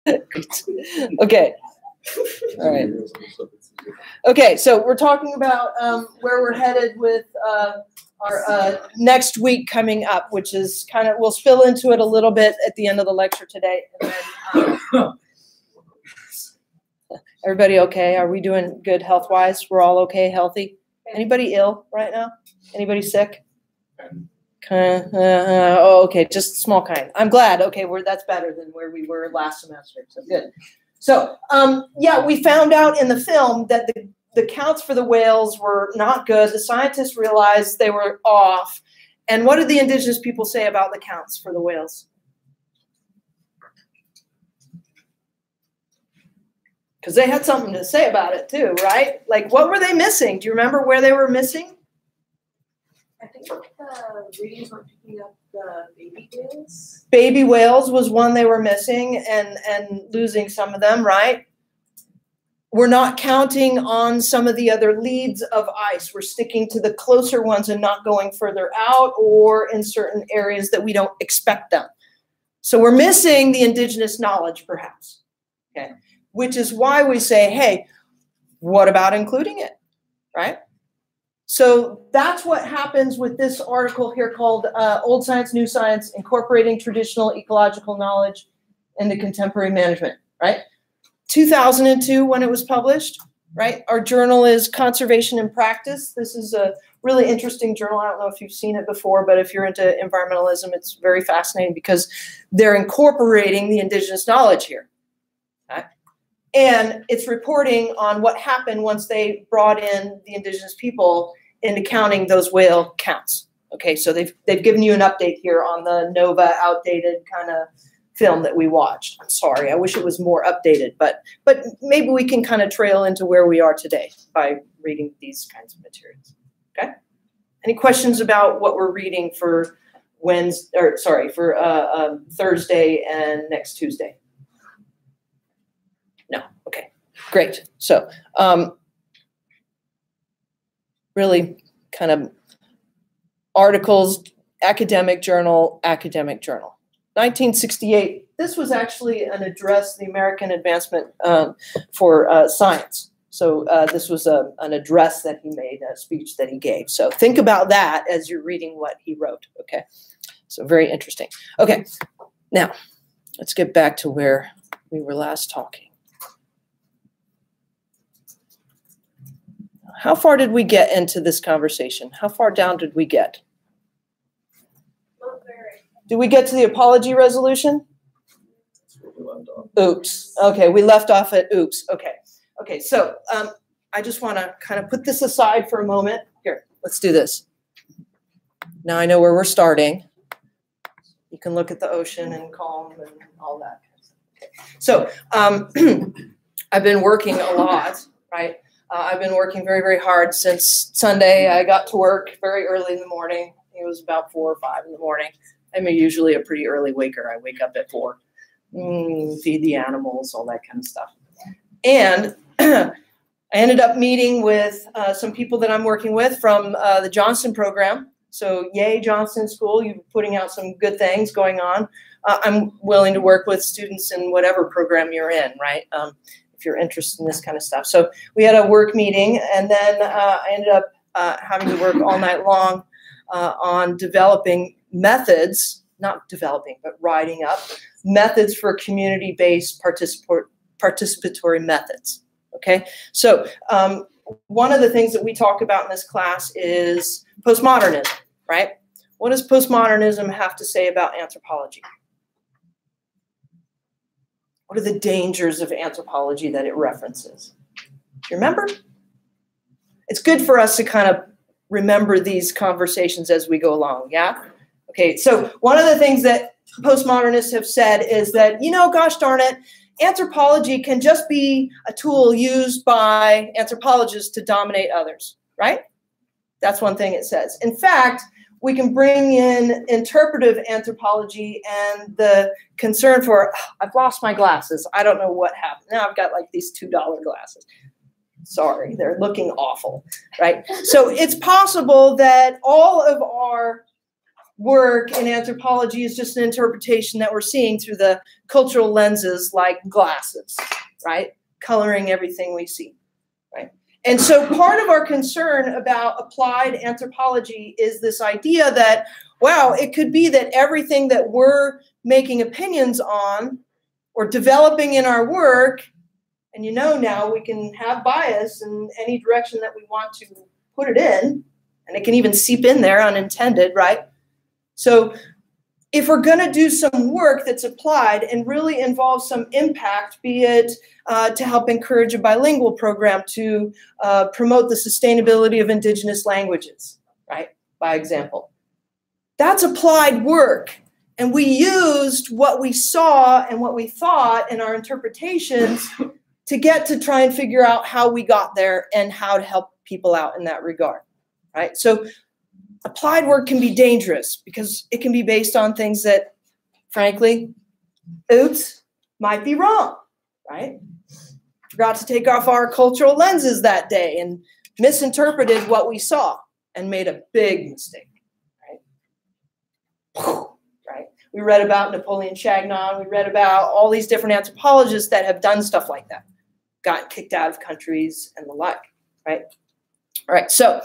Okay. All right. Okay, so we're talking about where we're headed with our next week coming up, which is kind of, we'll spill into it a little bit at the end of the lecture today. And then, everybody okay? Are we doing good health-wise? We're all okay, healthy? Anybody ill right now? Anybody sick? Oh, okay, just small kind. I'm glad. Okay, that's better than where we were last semester. So good. So yeah, we found out in the film that the counts for the whales were not good. The scientists realized they were off. And what did the indigenous people say about the counts for the whales? Because they had something to say about it too, right? Like, what were they missing? Do you remember where they were missing? I think the readings were picking up the baby whales. Baby whales was one they were missing and losing some of them, right? We're not counting on some of the other leads of ice. We're sticking to the closer ones and not going further out or in certain areas that we don't expect them. So we're missing the indigenous knowledge, perhaps, okay? Which is why we say, hey, what about including it, right? So that's what happens with this article here called Old Science, New Science, Incorporating Traditional Ecological Knowledge into Contemporary Management, right? 2002 when it was published, right? Our journal is Conservation in Practice. This is a really interesting journal. I don't know if you've seen it before, but if you're into environmentalism, it's very fascinating because they're incorporating the indigenous knowledge here, right? And it's reporting on what happened once they brought in the indigenous people into counting those whale counts. Okay, so they've given you an update here on the NOVA outdated kind of film that we watched. I'm sorry, I wish it was more updated, but maybe we can kind of trail into where we are today by reading these kinds of materials. Okay? Any questions about what we're reading for Thursday and next Tuesday? No. Okay. Great. So really kind of articles, academic journal, 1968, this was actually an address, the American Advancement for Science. So this was an address that he made, a speech that he gave. So think about that as you're reading what he wrote, okay? So very interesting. Okay, now let's get back to where we were last talking. How far did we get into this conversation? How far down did we get? Not very. Did we get to the apology resolution? Oops. Okay, we left off at oops. Okay. Okay, so I just want to kind of put this aside for a moment. Here, let's do this. Now I know where we're starting. You can look at the ocean and calm and all that. Okay. So I've been working a lot, right? I've been working very, very hard since Sunday. I got to work very early in the morning. It was about 4 or 5 in the morning. I'm usually a pretty early waker. I wake up at 4, feed the animals, all that kind of stuff. And I ended up meeting with some people that I'm working with from the Johnston program. So yay, Johnston School, you're putting out some good things going on. I'm willing to work with students in whatever program you're in, right? If you're interested in this kind of stuff. So we had a work meeting, and then I ended up having to work all night long on developing methods, not developing, but writing up methods for community-based participatory methods, okay? So one of the things that we talk about in this class is postmodernism, right? What does postmodernism have to say about anthropology? What are the dangers of anthropology that it references? Do you remember? It's good for us to kind of remember these conversations as we go along, yeah? Okay, so one of the things that postmodernists have said is that, you know, gosh darn it, anthropology can just be a tool used by anthropologists to dominate others, right? That's one thing it says. In fact, we can bring in interpretive anthropology and the concern for, oh, I've lost my glasses. I don't know what happened. Now I've got like these $2 glasses. Sorry, they're looking awful, right? So it's possible that all of our work in anthropology is just an interpretation that we're seeing through the cultural lenses like glasses, right? Coloring everything we see, right? And so part of our concern about applied anthropology is this idea that, wow, it could be that everything that we're making opinions on or developing in our work, and you know now we can have bias in any direction that we want to put it in, and it can even seep in there unintended, right? So if we're going to do some work that's applied and really involves some impact, be it to help encourage a bilingual program, to promote the sustainability of indigenous languages, right, by example, that's applied work. And we used what we saw and what we thought in our interpretations to get to try and figure out how we got there and how to help people out in that regard, right? So applied work can be dangerous because it can be based on things that, frankly, oops, might be wrong, right? Forgot to take off our cultural lenses that day and misinterpreted what we saw and made a big mistake, right? Right? We read about Napoleon Chagnon. We read about all these different anthropologists that have done stuff like that, got kicked out of countries and the like, right? All right, so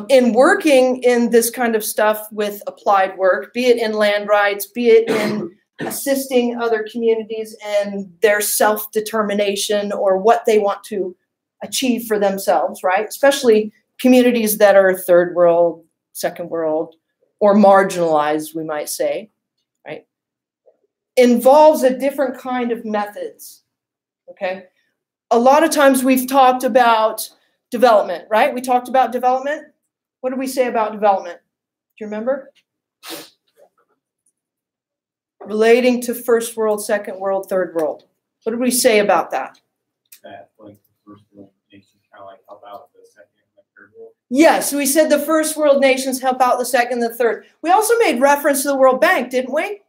in working in this kind of stuff with applied work, be it in land rights, be it in assisting other communities in their self-determination or what they want to achieve for themselves, right? Especially communities that are third world, second world, or marginalized, we might say, right? Involves a different kind of methods, okay? A lot of times we've talked about development, right? We talked about development. What did we say about development? Do you remember? Relating to first world, second world, third world. What did we say about that? That like the first world nations kind of like help out the second and the third world. Yes, we said the first world nations help out the second and the third. We also made reference to the World Bank, didn't we?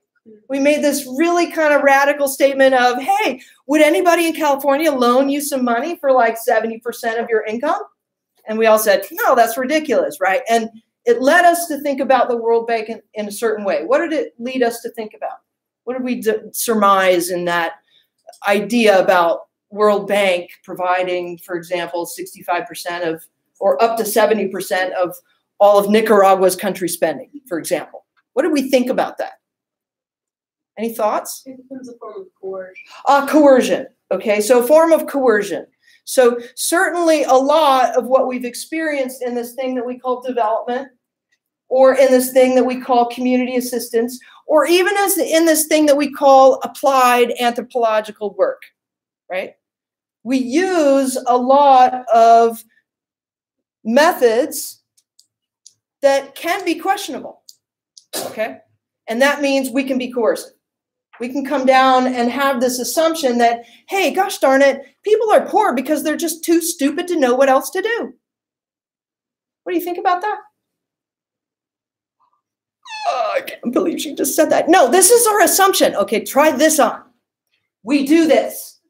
We made this really kind of radical statement of, hey, would anybody in California loan you some money for like 70% of your income? And we all said, no, that's ridiculous, right? And it led us to think about the World Bank in a certain way. What did it lead us to think about? What did we surmise in that idea about World Bank providing, for example, 65% of, or up to 70% of all of Nicaragua's country spending, for example? What did we think about that? Any thoughts? It becomes a form of coercion. Coercion. Okay, so a form of coercion. So certainly a lot of what we've experienced in this thing that we call development, or in this thing that we call community assistance, or even as in this thing that we call applied anthropological work, right? We use a lot of methods that can be questionable, okay? And that means we can be coercive. We can come down and have this assumption that, hey, gosh darn it, people are poor because they're just too stupid to know what else to do. What do you think about that? Oh, I can't believe she just said that. No, this is our assumption. Okay, try this on. We do this.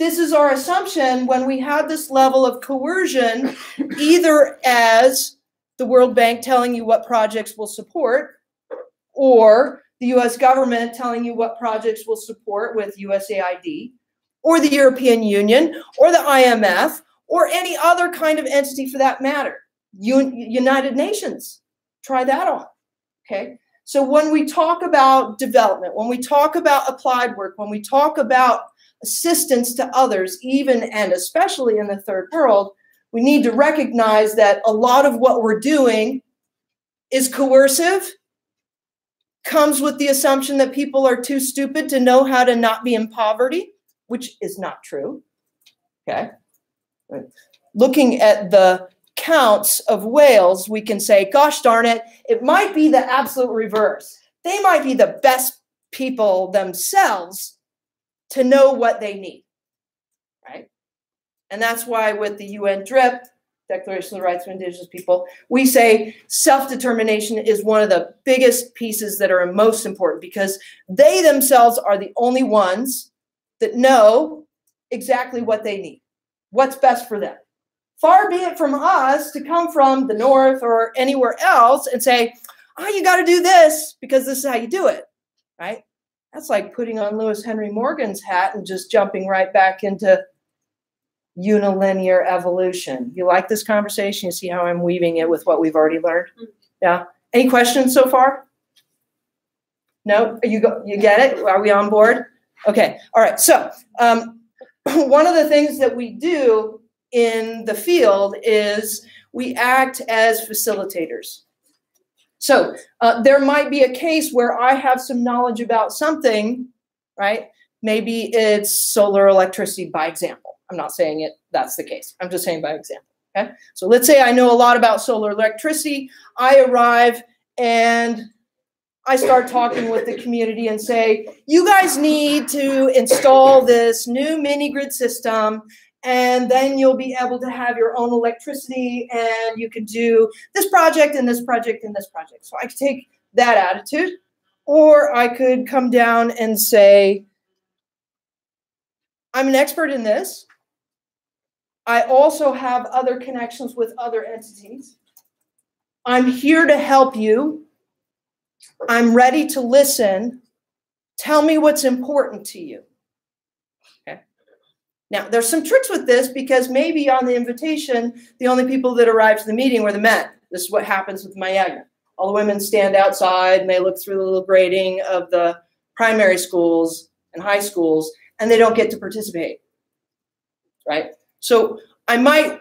This is our assumption when we have this level of coercion, either as the World Bank telling you what projects will support, or the US government telling you what projects will support with USAID, or the European Union, or the IMF, or any other kind of entity for that matter. United Nations, try that on, okay? So when we talk about development, when we talk about applied work, when we talk about assistance to others, even and especially in the third world, we need to recognize that a lot of what we're doing is coercive, comes with the assumption that people are too stupid to know how to not be in poverty, which is not true, okay? Looking at the counts of whales, we can say, gosh darn it, it might be the absolute reverse. They might be the best people themselves to know what they need, right? And that's why with the UN DRIP, Declaration of the Rights of Indigenous People, we say self-determination is one of the biggest pieces that are most important because they themselves are the only ones that know exactly what they need, what's best for them. Far be it from us to come from the north or anywhere else and say, oh, you got to do this because this is how you do it, right? That's like putting on Lewis Henry Morgan's hat and just jumping right back into unilinear evolution. You like this conversation? You see how I'm weaving it with what we've already learned? Yeah. Any questions so far? No? You get it? Are we on board? Okay. All right. So one of the things that we do in the field is we act as facilitators. So there might be a case where I have some knowledge about something, right? Maybe it's solar electricity, by example. I'm not saying that's the case. I'm just saying by example, okay? So let's say I know a lot about solar electricity. I arrive and I start talking with the community and say, you guys need to install this new mini grid system, and then you'll be able to have your own electricity, and you can do this project and this project and this project. So I could take that attitude, or I could come down and say, I'm an expert in this. I also have other connections with other entities. I'm here to help you. I'm ready to listen. Tell me what's important to you. Okay. Now, there's some tricks with this because maybe on the invitation, the only people that arrived to the meeting were the men. This is what happens with my yagna. All the women stand outside and they look through the little grading of the primary schools and high schools, and they don't get to participate, right? So I might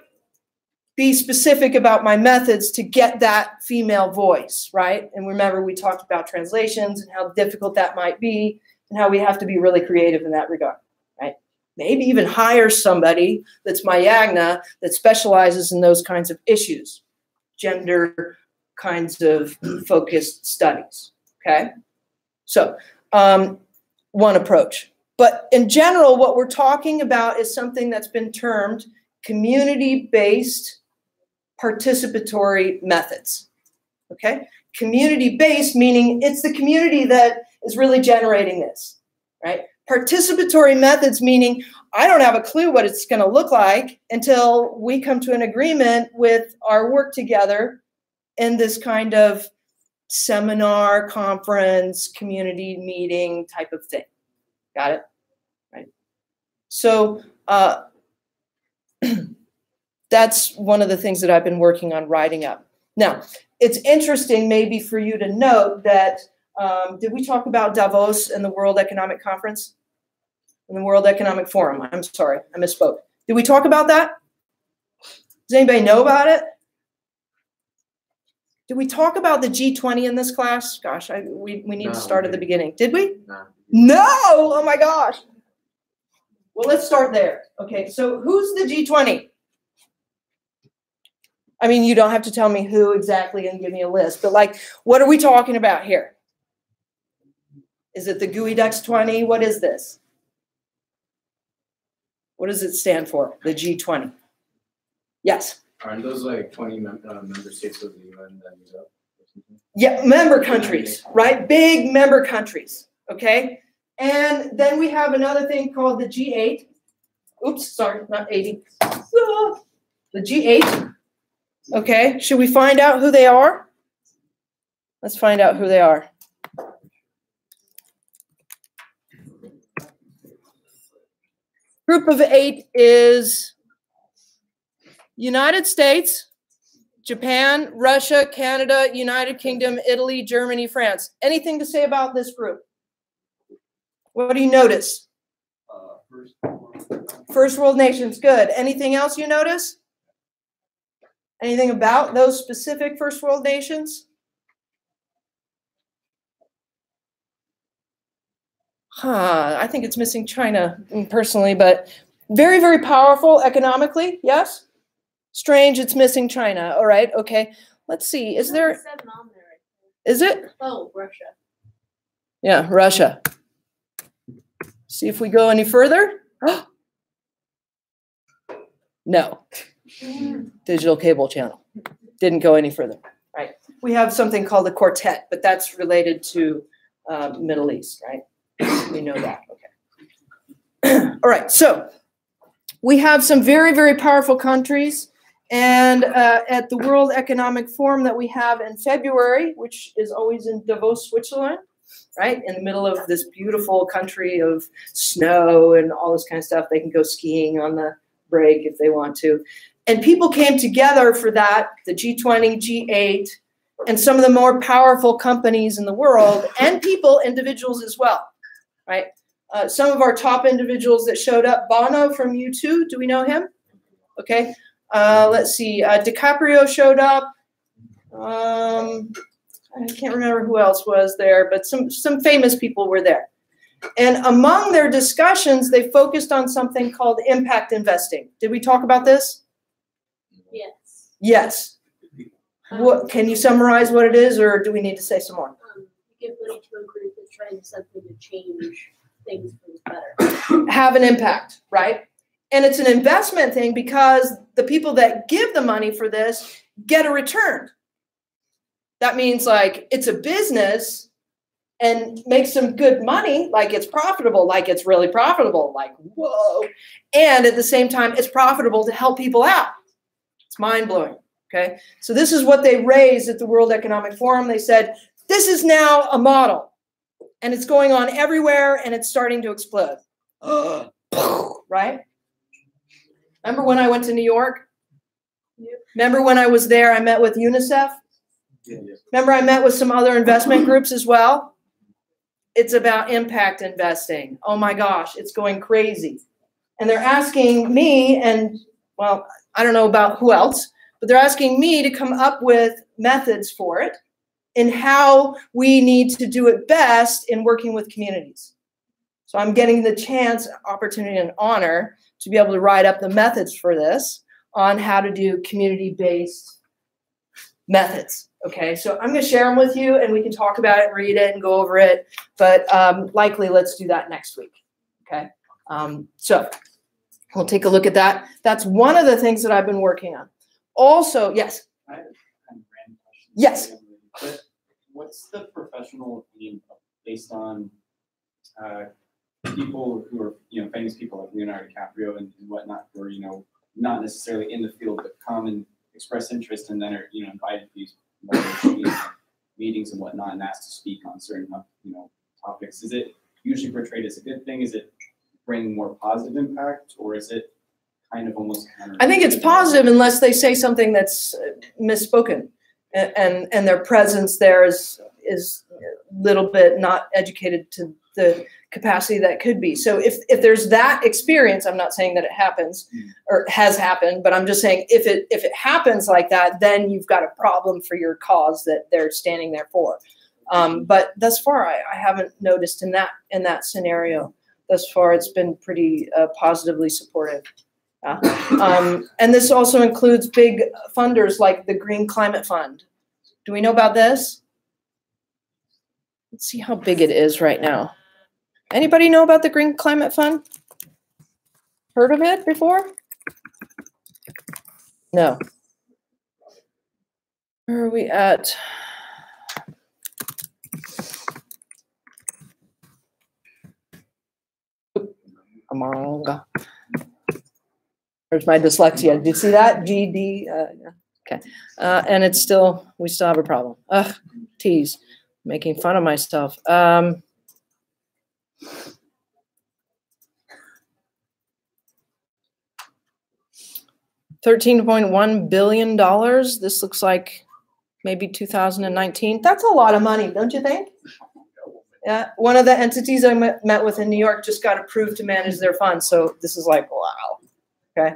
be specific about my methods to get that female voice, right? And remember, we talked about translations and how difficult that might be and how we have to be really creative in that regard, right? Maybe even hire somebody that's my yagna that specializes in those kinds of issues, gender kinds of focused studies, okay? So one approach. But in general, what we're talking about is something that's been termed community-based participatory methods, okay? Community-based, meaning it's the community that is really generating this, right? Participatory methods, meaning I don't have a clue what it's going to look like until we come to an agreement with our work together in this kind of seminar, conference, community meeting type of thing. Got it? Right. So that's one of the things that I've been working on writing up. Now, it's interesting maybe for you to note that, did we talk about Davos and the World Economic Conference? And the World Economic Forum. I'm sorry, I misspoke. Did we talk about that? Does anybody know about it? Did we talk about the G20 in this class? Gosh, we need to start at the beginning. Did we? No! Oh my gosh. Well, let's start there. Okay, so who's the G20? I mean, you don't have to tell me who exactly and give me a list, but like, what are we talking about here? Is it the GUI-DUX 20? What is this? What does it stand for, the G20? Yes? Aren't those like 20 member states of the UN that use up? Yeah, member countries, right? Big member countries, okay? And then we have another thing called the G8. Oops, sorry, not 80. The G8. Okay, should we find out who they are? Let's find out who they are. Group of 8 is United States, Japan, Russia, Canada, United Kingdom, Italy, Germany, France. Anything to say about this group? What do you notice? First world nations, good. Anything else you notice? Anything about those specific first world nations? I think it's missing China personally, but very, very powerful economically. Yes? Strange, it's missing China. All right, okay. Let's see. Is there? Is it? Oh, Russia. Yeah, Russia. See if we go any further. No. Digital cable channel. Didn't go any further. Right. We have something called the quartet, but that's related to Middle East, right? We know that. Okay. All right. So we have some very, very powerful countries, And at the World Economic Forum that we have in February, which is always in Davos, Switzerland, right? In the middle of this beautiful country of snow and all this kind of stuff. They can go skiing on the break if they want to. And people came together for that, the G20, G8, and some of the more powerful companies in the world, and people, individuals as well, right? Some of our top individuals that showed up, Bono from U2, do we know him? Okay. Let's see, DiCaprio showed up. I can't remember who else was there, but some famous people were there. And among their discussions, they focused on something called impact investing. Did we talk about this? Yes. Yes. What, can you summarize what it is, or do we need to say some more? You give money to a group that's trying something to change things for the better. Have an impact, right? And it's an investment thing because the people that give the money for this get a return. That means like it's a business and makes some good money, like it's profitable, like it's really profitable, like whoa. And at the same time, it's profitable to help people out. It's mind-blowing, okay? So this is what they raised at the World Economic Forum. They said, this is now a model, and it's going on everywhere, and it's starting to explode. Right? Remember when I went to New York? Remember when I was there, I met with UNICEF? Remember I met with some other investment groups as well? It's about impact investing. Oh my gosh, it's going crazy. And they're asking me, and well, I don't know about who else, but they're asking me to come up with methods for it and how we need to do it best in working with communities. So I'm getting the chance, opportunity, and honor to be able to write up the methods for this on how to do community-based methods. Okay, so I'm going to share them with you, and we can talk about it, read it, and go over it. But likely, let's do that next week. Okay, so we'll take a look at that. That's one of the things that I've been working on. Also, yes. I have a kind of random question. Yes. But what's the professional opinion based on people who are, famous people like Leonardo DiCaprio and whatnot, who are, not necessarily in the field, but come and express interest, and then are, invited to these meetings and whatnot, and asked to speak on certain, topics? Is it usually portrayed as a good thing? Is it bringing more positive impact, or is it kind of almost counter? I think it's positive unless they say something that's misspoken, and their presence there is a little bit not educated to the capacity that could be. So if there's that experience, I'm not saying that it happens or has happened, but I'm just saying if it happens like that, then you've got a problem for your cause that they're standing there for. But thus far, I haven't noticed in that scenario. Thus far, it's been pretty positively supportive. And this also includes big funders like the Green Climate Fund. Do we know about this? Let's see how big it is right now. Anybody know about the Green Climate Fund? Heard of it before? No. Where are we at? Amaranga. There's my dyslexia. Did you see that? GD. Okay. And it's still, we still have a problem. Ugh, tease. Making fun of myself. $13.1 billion. This looks like maybe 2019. That's a lot of money, don't you think? Yeah. One of the entities I met with in New York just got approved to manage their funds. So this is like, wow. Okay.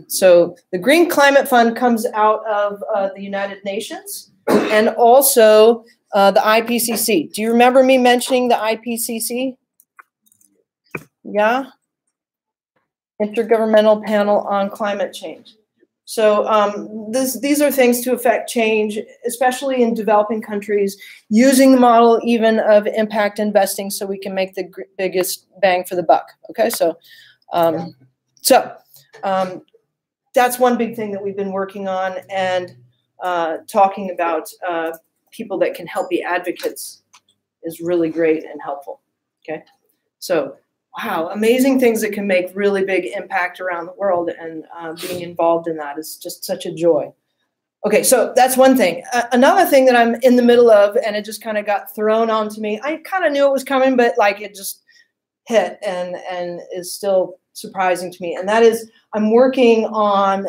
So the Green Climate Fund comes out of the United Nations and also the IPCC. Do you remember me mentioning the IPCC? Yeah? Intergovernmental Panel on Climate Change. So these are things to affect change, especially in developing countries, using the model even of impact investing so we can make the biggest bang for the buck. Okay, so that's one big thing that we've been working on, and talking about people that can help be advocates is really great and helpful. Okay, so wow, amazing things that can make really big impact around the world, and being involved in that is just such a joy. Okay, so that's one thing. Another thing that I'm in the middle of, and it just kind of got thrown onto me. I kind of knew it was coming, but like it just hit and is still surprising to me. And that is, I'm working on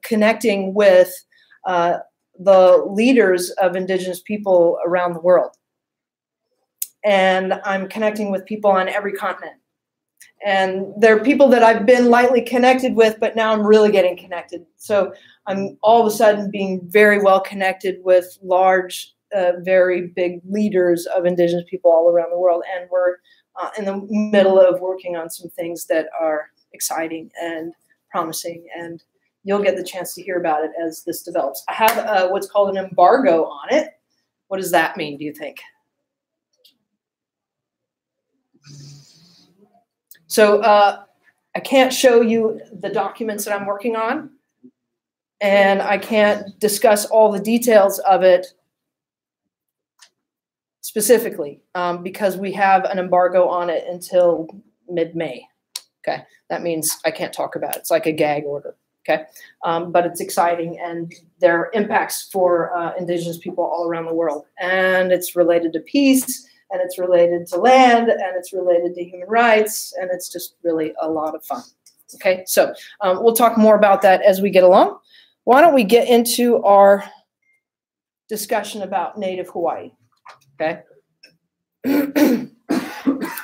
connecting with the leaders of Indigenous people around the world. And I'm connecting with people on every continent. And they're people that I've been lightly connected with, but now I'm really getting connected. So I'm all of a sudden being very well connected with large, very big leaders of Indigenous people all around the world. And we're in the middle of working on some things that are exciting and promising. And you'll get the chance to hear about it as this develops. I have what's called an embargo on it. What does that mean, do you think? So I can't show you the documents that I'm working on, and I can't discuss all the details of it specifically because we have an embargo on it until mid-May. Okay, that means I can't talk about it. It's like a gag order. Okay, but it's exciting, and there are impacts for Indigenous people all around the world, and it's related to peace, and it's related to land, and it's related to human rights, and it's just really a lot of fun. Okay, so we'll talk more about that as we get along. Why don't we get into our discussion about Native Hawaii? Okay.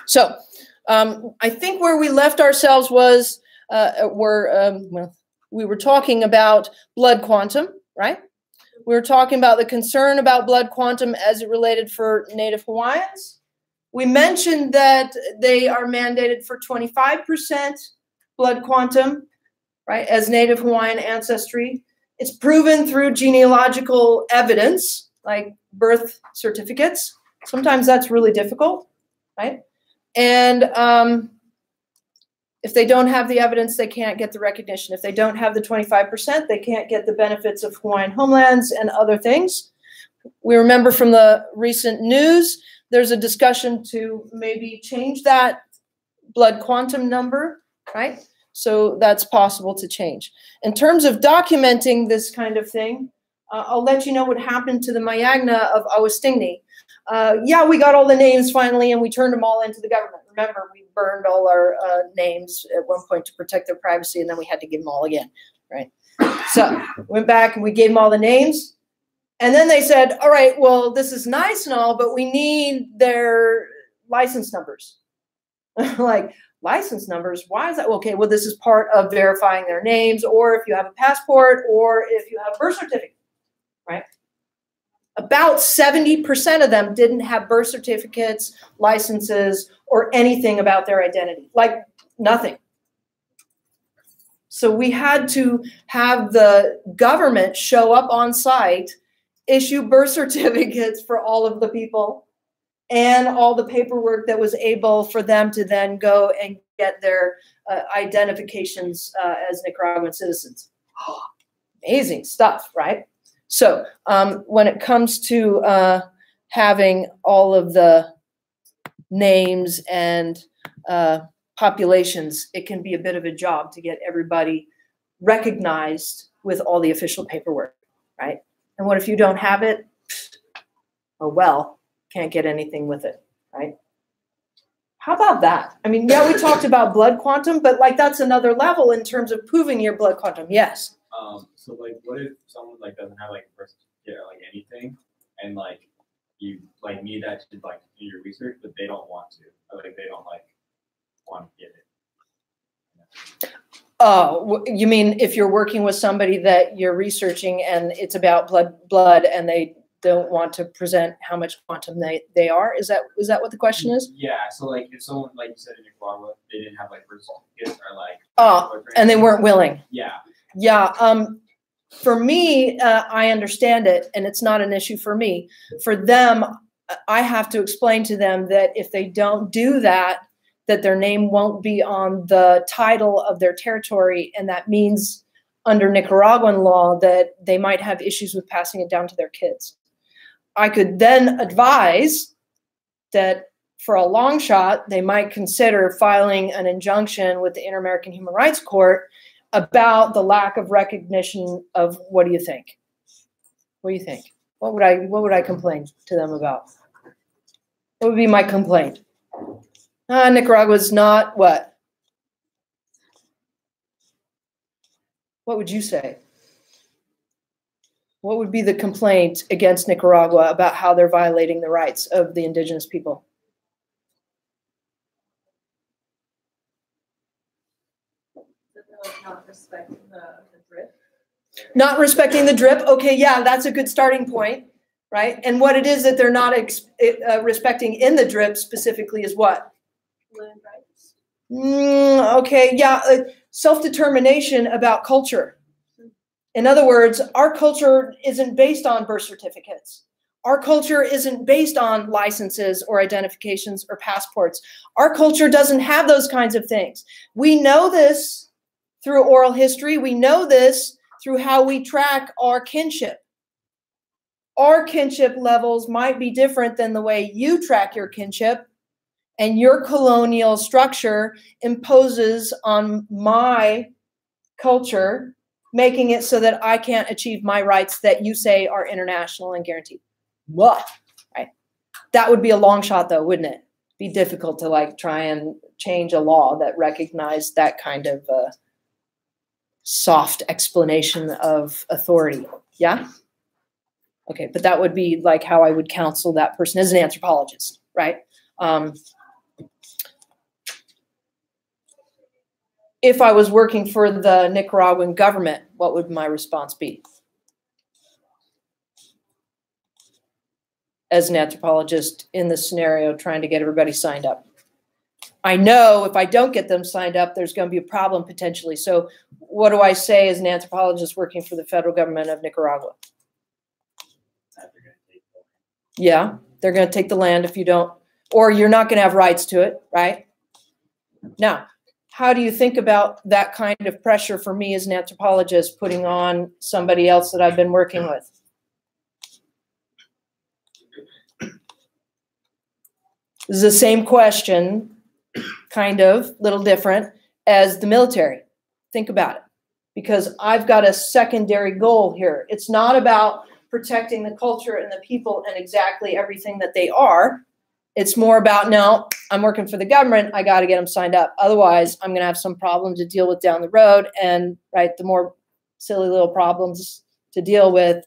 So I think where we left ourselves was we were talking about blood quantum, right? We were talking about the concern about blood quantum as it related for Native Hawaiians. We mentioned that they are mandated for 25% blood quantum, right, as Native Hawaiian ancestry. It's proven through genealogical evidence, like birth certificates. Sometimes that's really difficult, right? And if they don't have the evidence, they can't get the recognition. If they don't have the 25%, they can't get the benefits of Hawaiian homelands and other things. We remember from the recent news, there's a discussion to maybe change that blood quantum number, right? So that's possible to change. In terms of documenting this kind of thing, I'll let you know what happened to the Mayagna of Awastingni. Yeah, we got all the names finally, and we turned them all into the government. Remember, we burned all our names at one point to protect their privacy, and then we had to give them all again, right? So went back and we gave them all the names. And then they said, all right, well, this is nice and all, but we need their license numbers. Like, license numbers? Why is that? Okay, well, this is part of verifying their names, or if you have a passport, or if you have a birth certificate, right? About 70% of them didn't have birth certificates, licenses, or anything about their identity, like nothing. So we had to have the government show up on site, issue birth certificates for all of the people, and all the paperwork that was able for them to then go and get their identifications as Nicaraguan citizens. Amazing stuff, right? So when it comes to having all of the names and populations, it can be a bit of a job to get everybody recognized with all the official paperwork, right? And what if you don't have it? Oh, well, can't get anything with it, right? How about that? I mean, yeah, we talked about blood quantum, but like that's another level in terms of proving your blood quantum. Yes. So like, what if someone like doesn't have like birth certificate or like anything, and like you like need that to like do your research, but they don't want to, or like they don't like want to get it. Oh, you mean if you're working with somebody that you're researching and it's about blood, and they don't want to present how much quantum they are? Is that what the question is? Yeah. So like, if someone, like you said in Nicaragua, they didn't have like birth certificates or like and they weren't willing. Yeah. Yeah. For me, I understand it, and it's not an issue for me. For them, I have to explain to them that if they don't do that, that their name won't be on the title of their territory, and that means under Nicaraguan law that they might have issues with passing it down to their kids. I could then advise that for a long shot, they might consider filing an injunction with the Inter-American Human Rights Court about the lack of recognition of, what do you think? What do you think? What would I complain to them about? What would be my complaint? Nicaragua's not what? What would you say? What would be the complaint against Nicaragua about how they're violating the rights of the indigenous people? Not respecting the drip. Not respecting the drip. Okay, yeah, that's a good starting point, right? And what it is that they're not respecting in the drip specifically is what? Land rights. Okay, yeah, self-determination about culture. In other words, our culture isn't based on birth certificates. Our culture isn't based on licenses or identifications or passports. Our culture doesn't have those kinds of things. We know this through oral history. We know this through how we track our kinship. Our kinship levels might be different than the way you track your kinship, and your colonial structure imposes on my culture, making it so that I can't achieve my rights that you say are international and guaranteed. What? Right? That would be a long shot, though, wouldn't it? Be difficult to like try and change a law that recognized that kind of soft explanation of authority. Yeah? Okay, but that would be like how I would counsel that person as an anthropologist, right? If I was working for the Nicaraguan government, what would my response be? As an anthropologist in this scenario, trying to get everybody signed up. I know if I don't get them signed up, there's going to be a problem potentially. So what do I say as an anthropologist working for the federal government of Nicaragua? Yeah, they're going to take the land if you don't, or you're not going to have rights to it, right? Now, how do you think about that kind of pressure for me as an anthropologist putting on somebody else that I've been working with? This is the same question, kind of, little different, as the military. Think about it. Because I've got a secondary goal here. It's not about protecting the culture and the people and exactly everything that they are. It's more about, no, I'm working for the government. I got to get them signed up. Otherwise, I'm going to have some problems to deal with down the road. And right, the more silly little problems to deal with,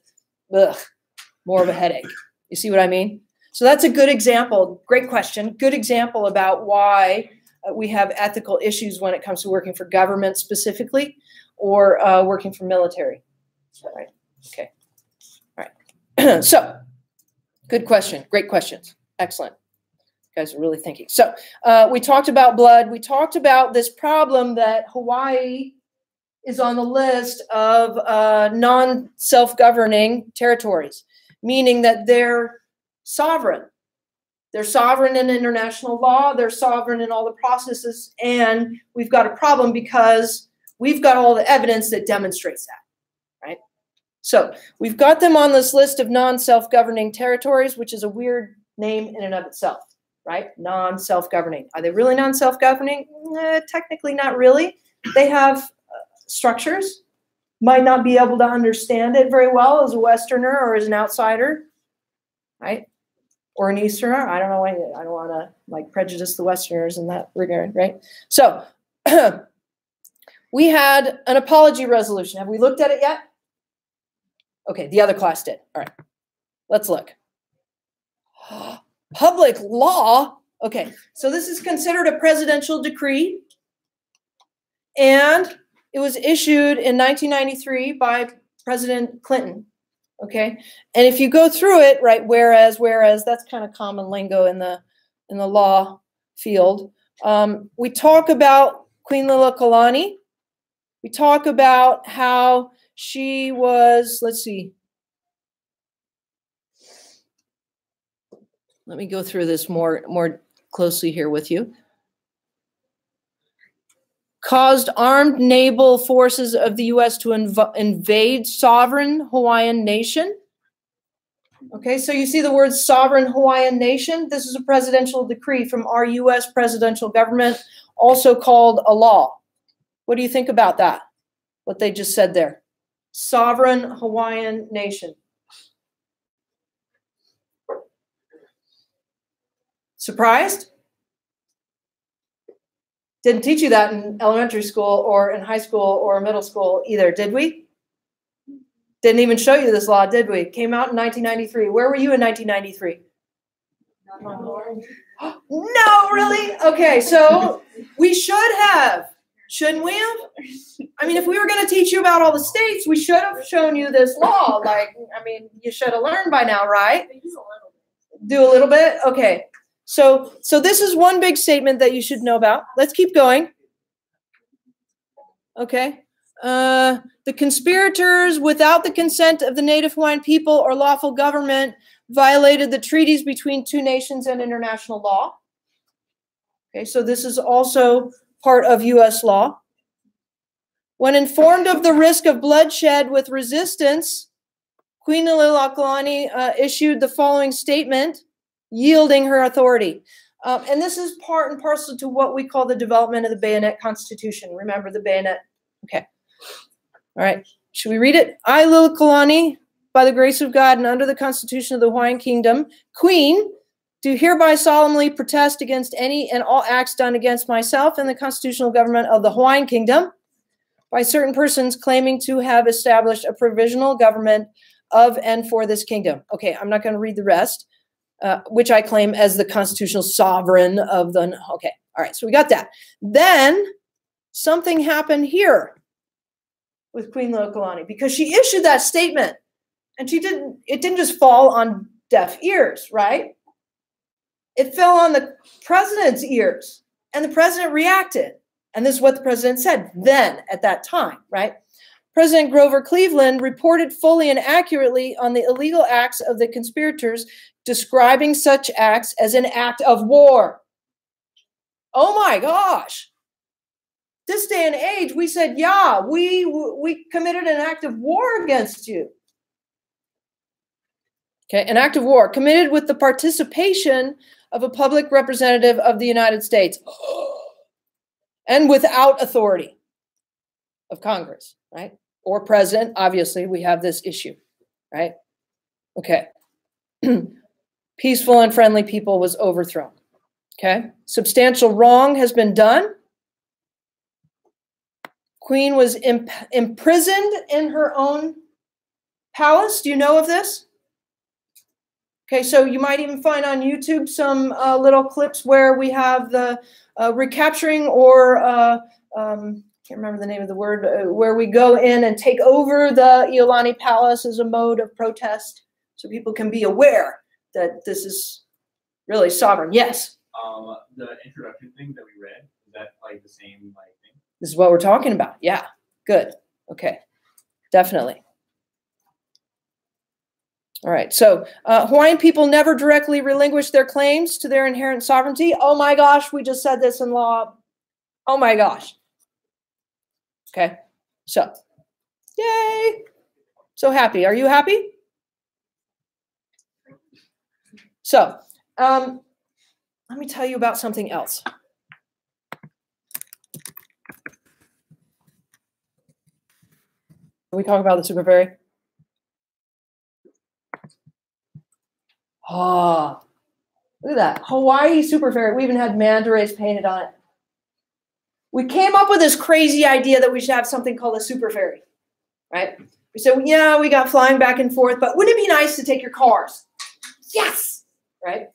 more of a headache. You see what I mean? So that's a good example. Great question. Good example about why we have ethical issues when it comes to working for government specifically or working for military. Right. Okay. All right. So good question. Great questions. Excellent. Guys are really thinking. So we talked about blood. We talked about this problem that Hawaii is on the list of non-self-governing territories, meaning that they're sovereign. They're sovereign in international law. They're sovereign in all the processes. And we've got a problem because we've got all the evidence that demonstrates that, right? So we've got them on this list of non-self-governing territories, which is a weird name in and of itself. Right? Non-self-governing. Are they really non-self-governing? Technically not really. They have structures. Might not be able to understand it very well as a Westerner or as an outsider, right? Or an Easterner. I don't know. I don't want to like prejudice the Westerners in that regard, right? So we had an apology resolution. Have we looked at it yet? Okay, the other class did. All right, let's look. Public law. Okay, so this is considered a presidential decree, and it was issued in 1993 by President Clinton. Okay, and if you go through it, right, whereas, that's kind of common lingo in the law field. We talk about Queen Liliuokalani. We talk about how she was, let's see. Let me go through this more closely here with you. Caused armed naval forces of the U.S. to invade sovereign Hawaiian nation. Okay, so you see the word sovereign Hawaiian nation. This is a presidential decree from our U.S. presidential government, also called a law. What do you think about that? What they just said there. Sovereign Hawaiian nation. Surprised? Didn't teach you that in elementary school or in high school or middle school either, did we? Didn't even show you this law, did we? Came out in 1993. Where were you in 1993? No, really? Okay, so we should have. Shouldn't we have? I mean, if we were going to teach you about all the states, we should have shown you this law. Like, I mean, you should have learned by now, right? Do a little bit? Okay. So this is one big statement that you should know about. Let's keep going. Okay. The conspirators, without the consent of the Native Hawaiian people or lawful government, violated the treaties between two nations and international law. Okay, so this is also part of U.S. law. When informed of the risk of bloodshed with resistance, Queen Liliuokalani issued the following statement, yielding her authority. And this is part and parcel to what we call the development of the Bayonet Constitution. Remember the bayonet? Okay. All right. Should we read it? I, Liliuokalani, by the grace of God and under the Constitution of the Hawaiian Kingdom, Queen, do hereby solemnly protest against any and all acts done against myself and the constitutional government of the Hawaiian Kingdom by certain persons claiming to have established a provisional government of and for this kingdom. Okay, I'm not going to read the rest, which I claim as the constitutional sovereign of the... Okay, all right, so we got that. Then something happened here with Queen Liliuokalani because she issued that statement and it didn't just fall on deaf ears, right? It fell on the president's ears, and the president reacted. And this is what the president said then at that time, right? President Grover Cleveland reported fully and accurately on the illegal acts of the conspirators, describing such acts as an act of war. Oh my gosh. This day and age, we said, yeah, we committed an act of war against you. Okay, an act of war committed with the participation of a public representative of the United States and without authority of Congress, right? Or president. Obviously, we have this issue, right? Okay. Peaceful and friendly people was overthrown. Okay. Substantial wrong has been done. Queen was imprisoned in her own palace. Do you know of this? Okay, so you might even find on YouTube some little clips where we have the recapturing or, can't remember the name of the word, where we go in and take over the Iolani Palace as a mode of protest so people can be aware that this is really sovereign. Yes? The introduction thing that we read, is that like the same like thing? This is what we're talking about. Yeah, good. Okay, definitely. All right, so Hawaiian people never directly relinquished their claims to their inherent sovereignty. Oh my gosh, we just said this in law. Oh my gosh. Okay, so, yay. So happy. Are you happy? So, let me tell you about something else. Can we talk about the super fairy? Oh, look at that. Hawaii super fairy. We even had manta rays painted on it. We came up with this crazy idea that we should have something called a super fairy, right? We said, yeah, we got flying back and forth, but wouldn't it be nice to take your cars? Yes, right?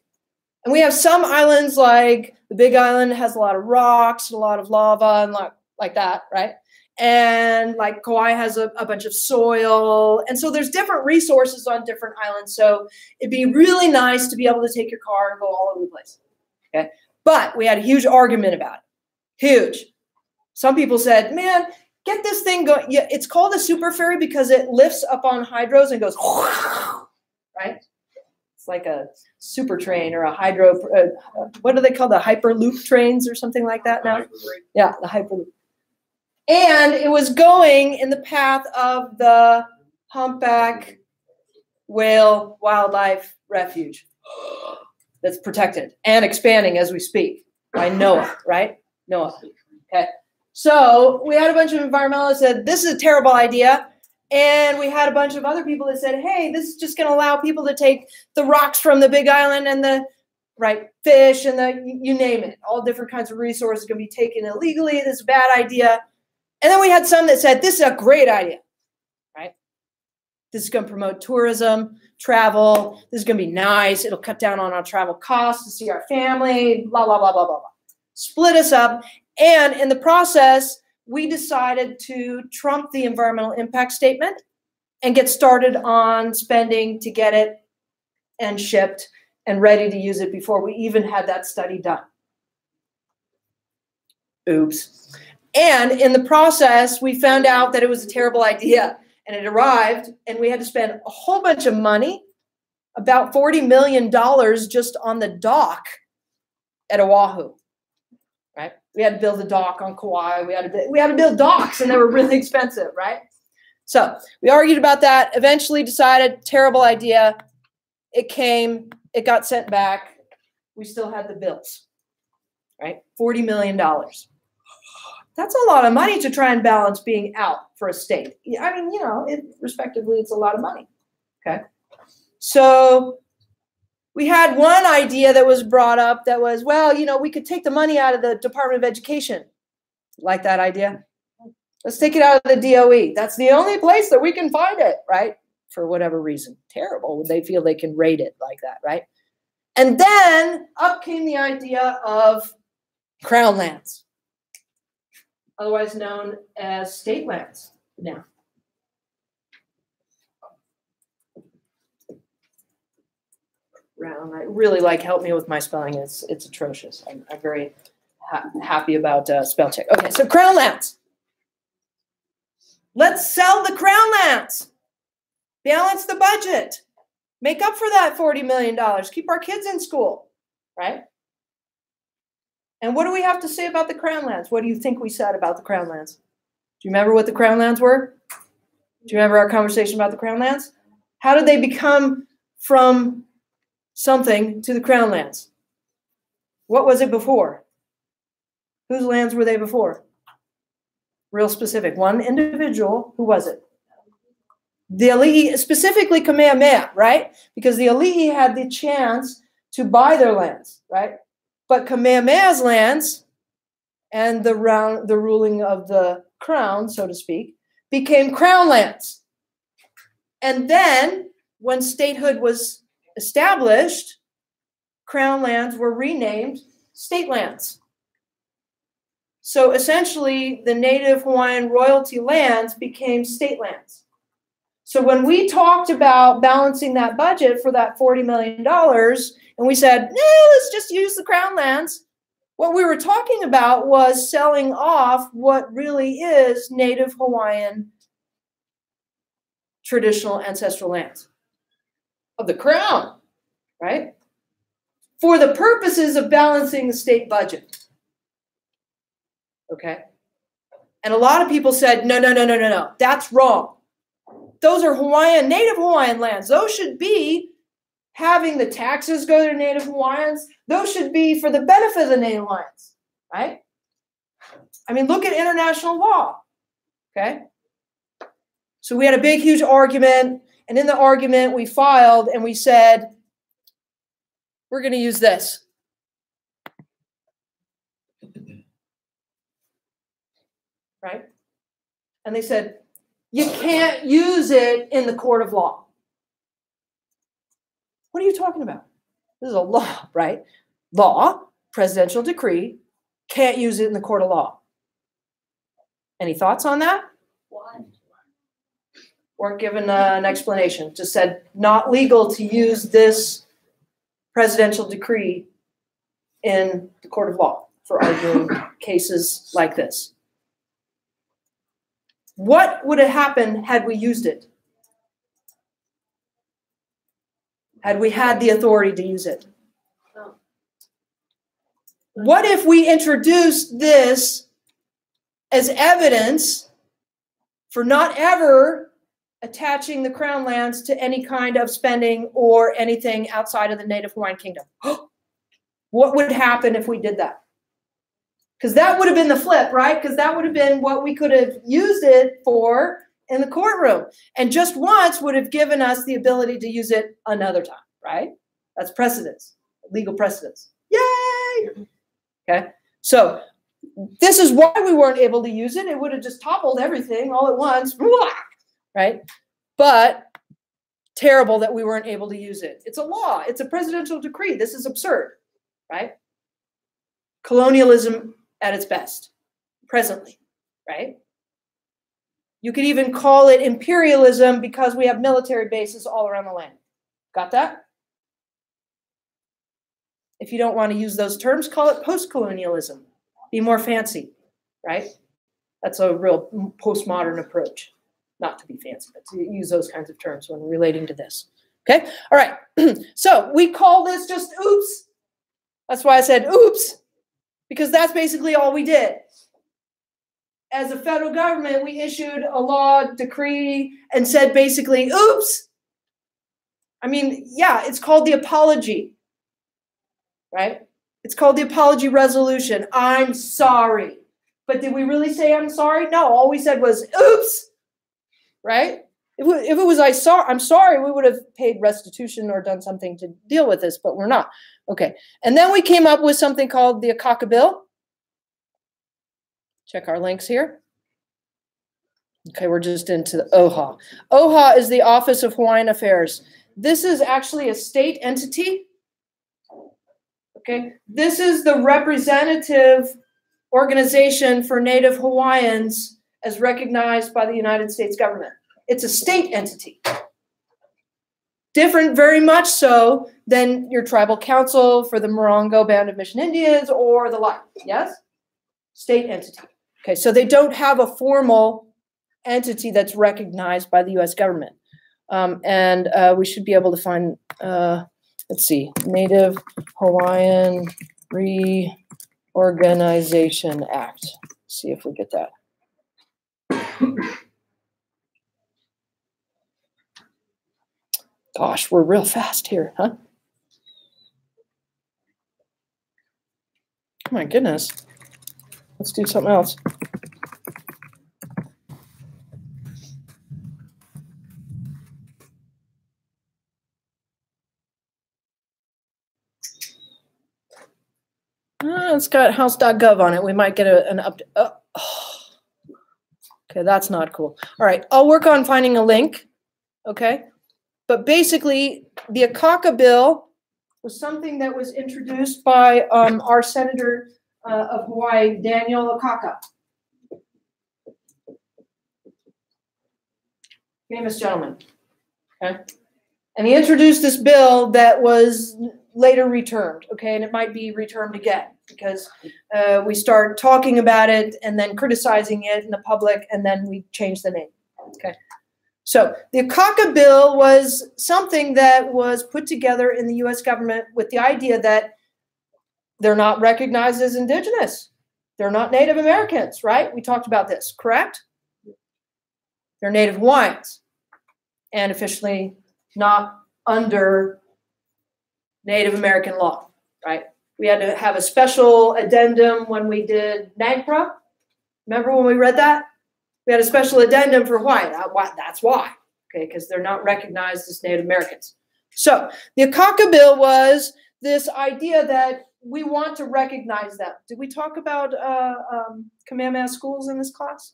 And we have some islands like the Big Island has a lot of rocks, a lot of lava, and like that, right? And like Kauai has a bunch of soil. And so there's different resources on different islands. So it'd be really nice to be able to take your car and go all over the place. Okay. But we had a huge argument about it. Huge. Some people said, man, get this thing going. Yeah, it's called a super ferry because it lifts up on hydros and goes, right? It's like a super train or a hydro. What do they call the hyperloop trains or something like that now? Yeah, the hyperloop. And it was going in the path of the humpback whale wildlife refuge that's protected and expanding as we speak by NOAA, right? NOAA. Okay. So we had a bunch of environmentalists that said, this is a terrible idea. And we had a bunch of other people that said, hey, this is just going to allow people to take the rocks from the Big Island and the fish and the, you name it. All different kinds of resources going to be taken illegally. This is a bad idea. And then we had some that said, this is a great idea, right? This is going to promote tourism, travel. This is going to be nice. It'll cut down on our travel costs to see our family, blah, blah, blah, blah, blah, blah. Split us up. And in the process, we decided to trump the environmental impact statement and get started on spending to get it and shipped and ready to use it before we even had that study done. Oops. And in the process, we found out that it was a terrible idea, and it arrived, and we had to spend a whole bunch of money, about $40 million just on the dock at Oahu. Right? We had to build a dock on Kauai. We had to build docks, and they were really expensive, right? So we argued about that, eventually decided, terrible idea. It came, it got sent back. We still had the bills, right? $40 million. That's a lot of money to try and balance being out for a state. I mean, you know, respectively, it's a lot of money, okay? So we had one idea that was brought up that was, well, you know, we could take the money out of the Department of Education. Like that idea? Let's take it out of the DOE. That's the only place that we can find it, right? For whatever reason. Terrible when they feel they can rate it like that, right? And then up came the idea of crown lands, otherwise known as state lands now. I really help me with my spelling. It's atrocious. I'm very happy about spell check. Okay, so crown lands. Let's sell the crown lands. Balance the budget. Make up for that $40 million. Keep our kids in school, right? And what do we have to say about the crown lands? What do you think we said about the crown lands? Do you remember what the crown lands were? Do you remember our conversation about the crown lands? How did they become from something to the crown lands? What was it before? Whose lands were they before? Real specific. One individual. Who was it? The Ali'i, specifically Kamehameha, right? Because the Ali'i had the chance to buy their lands, right? But Kamehameha's lands and the ruling of the crown, so to speak, became crown lands. And then when statehood was established, crown lands were renamed state lands. So essentially, the native Hawaiian royalty lands became state lands. So when we talked about balancing that budget for that $40 million, and we said, let's just use the crown lands, what we were talking about was selling off what really is native Hawaiian traditional ancestral lands of the crown, right? For the purposes of balancing the state budget. Okay? And a lot of people said, no, that's wrong. Those are Hawaiian, native Hawaiian lands. Those should be having the taxes go to native Hawaiians. Those should be for the benefit of the native Hawaiians, right? I mean, look at international law, okay? So we had a big, huge argument. And in the argument, we filed and we said, we're going to use this. Right? And they said, you can't use it in the court of law. What are you talking about? This is a law, right? Law, presidential decree, can't use it in the court of law. Any thoughts on that? Why? Weren't given an explanation. Just said not legal to use this presidential decree in the court of law for arguing cases like this. What would have happened had we used it? Had we had the authority to use it? Oh. What if we introduced this as evidence for not ever attaching the crown lands to any kind of spending or anything outside of the native Hawaiian kingdom. What would happen if we did that? Because that would have been the flip, right? Because that would have been what we could have used it for in the courtroom. And just once would have given us the ability to use it another time, right? That's precedence, legal precedence. Yay! Okay, so this is why we weren't able to use it. It would have just toppled everything all at once, right? But terrible that we weren't able to use it. It's a law. It's a presidential decree. This is absurd, right? Colonialism at its best, presently, right? You could even call it imperialism because we have military bases all around the land. Got that? If you don't want to use those terms, call it post-colonialism. Be more fancy, right? That's a real postmodern approach. Not to be fancy, but to use those kinds of terms when relating to this. Okay? All right. So we call this just oops. That's why I said oops, because that's basically all we did. As a federal government, we issued a law, decree, and said basically, oops. I mean, yeah, it's called the apology, right? It's called the apology resolution. I'm sorry. But did we really say I'm sorry? No, all we said was, oops, right? If it was I'm sorry, we would have paid restitution or done something to deal with this, but we're not. Okay, and then we came up with something called the Akaka Bill. Check our links here. Okay, we're just into the OHA. OHA is the Office of Hawaiian Affairs. This is actually a state entity. Okay, this is the representative organization for Native Hawaiians as recognized by the United States government. It's a state entity. Different very much so than your tribal council for the Morongo Band of Mission Indians or the like, yes? State entity. Okay, so they don't have a formal entity that's recognized by the U.S. government. And we should be able to find, let's see, Native Hawaiian Reorganization Act. See if we get that. Gosh, we're real fast here, huh? Oh my goodness. Let's do something else. It's got house.gov on it. We might get an update. Oh. Okay, that's not cool. All right, I'll work on finding a link. Okay, but basically, the Akaka Bill was something that was introduced by our Senator of Hawaii, Daniel Akaka. Famous gentleman. Okay, and he introduced this bill that was later returned, okay, and it might be returned again because we start talking about it and then criticizing it in the public, and then we change the name, okay. So the Akaka Bill was something that was put together in the U.S. government with the idea that they're not recognized as indigenous. They're not Native Americans, right? We talked about this, correct? They're Native Hawaiians and officially not under Native American law, right? We had to have a special addendum when we did NAGPRA. Remember when we read that? We had a special addendum for Hawaii. That's why, okay, because they're not recognized as Native Americans. So the Akaka Bill was this idea that we want to recognize them. Did we talk about Kamehameha Schools in this class?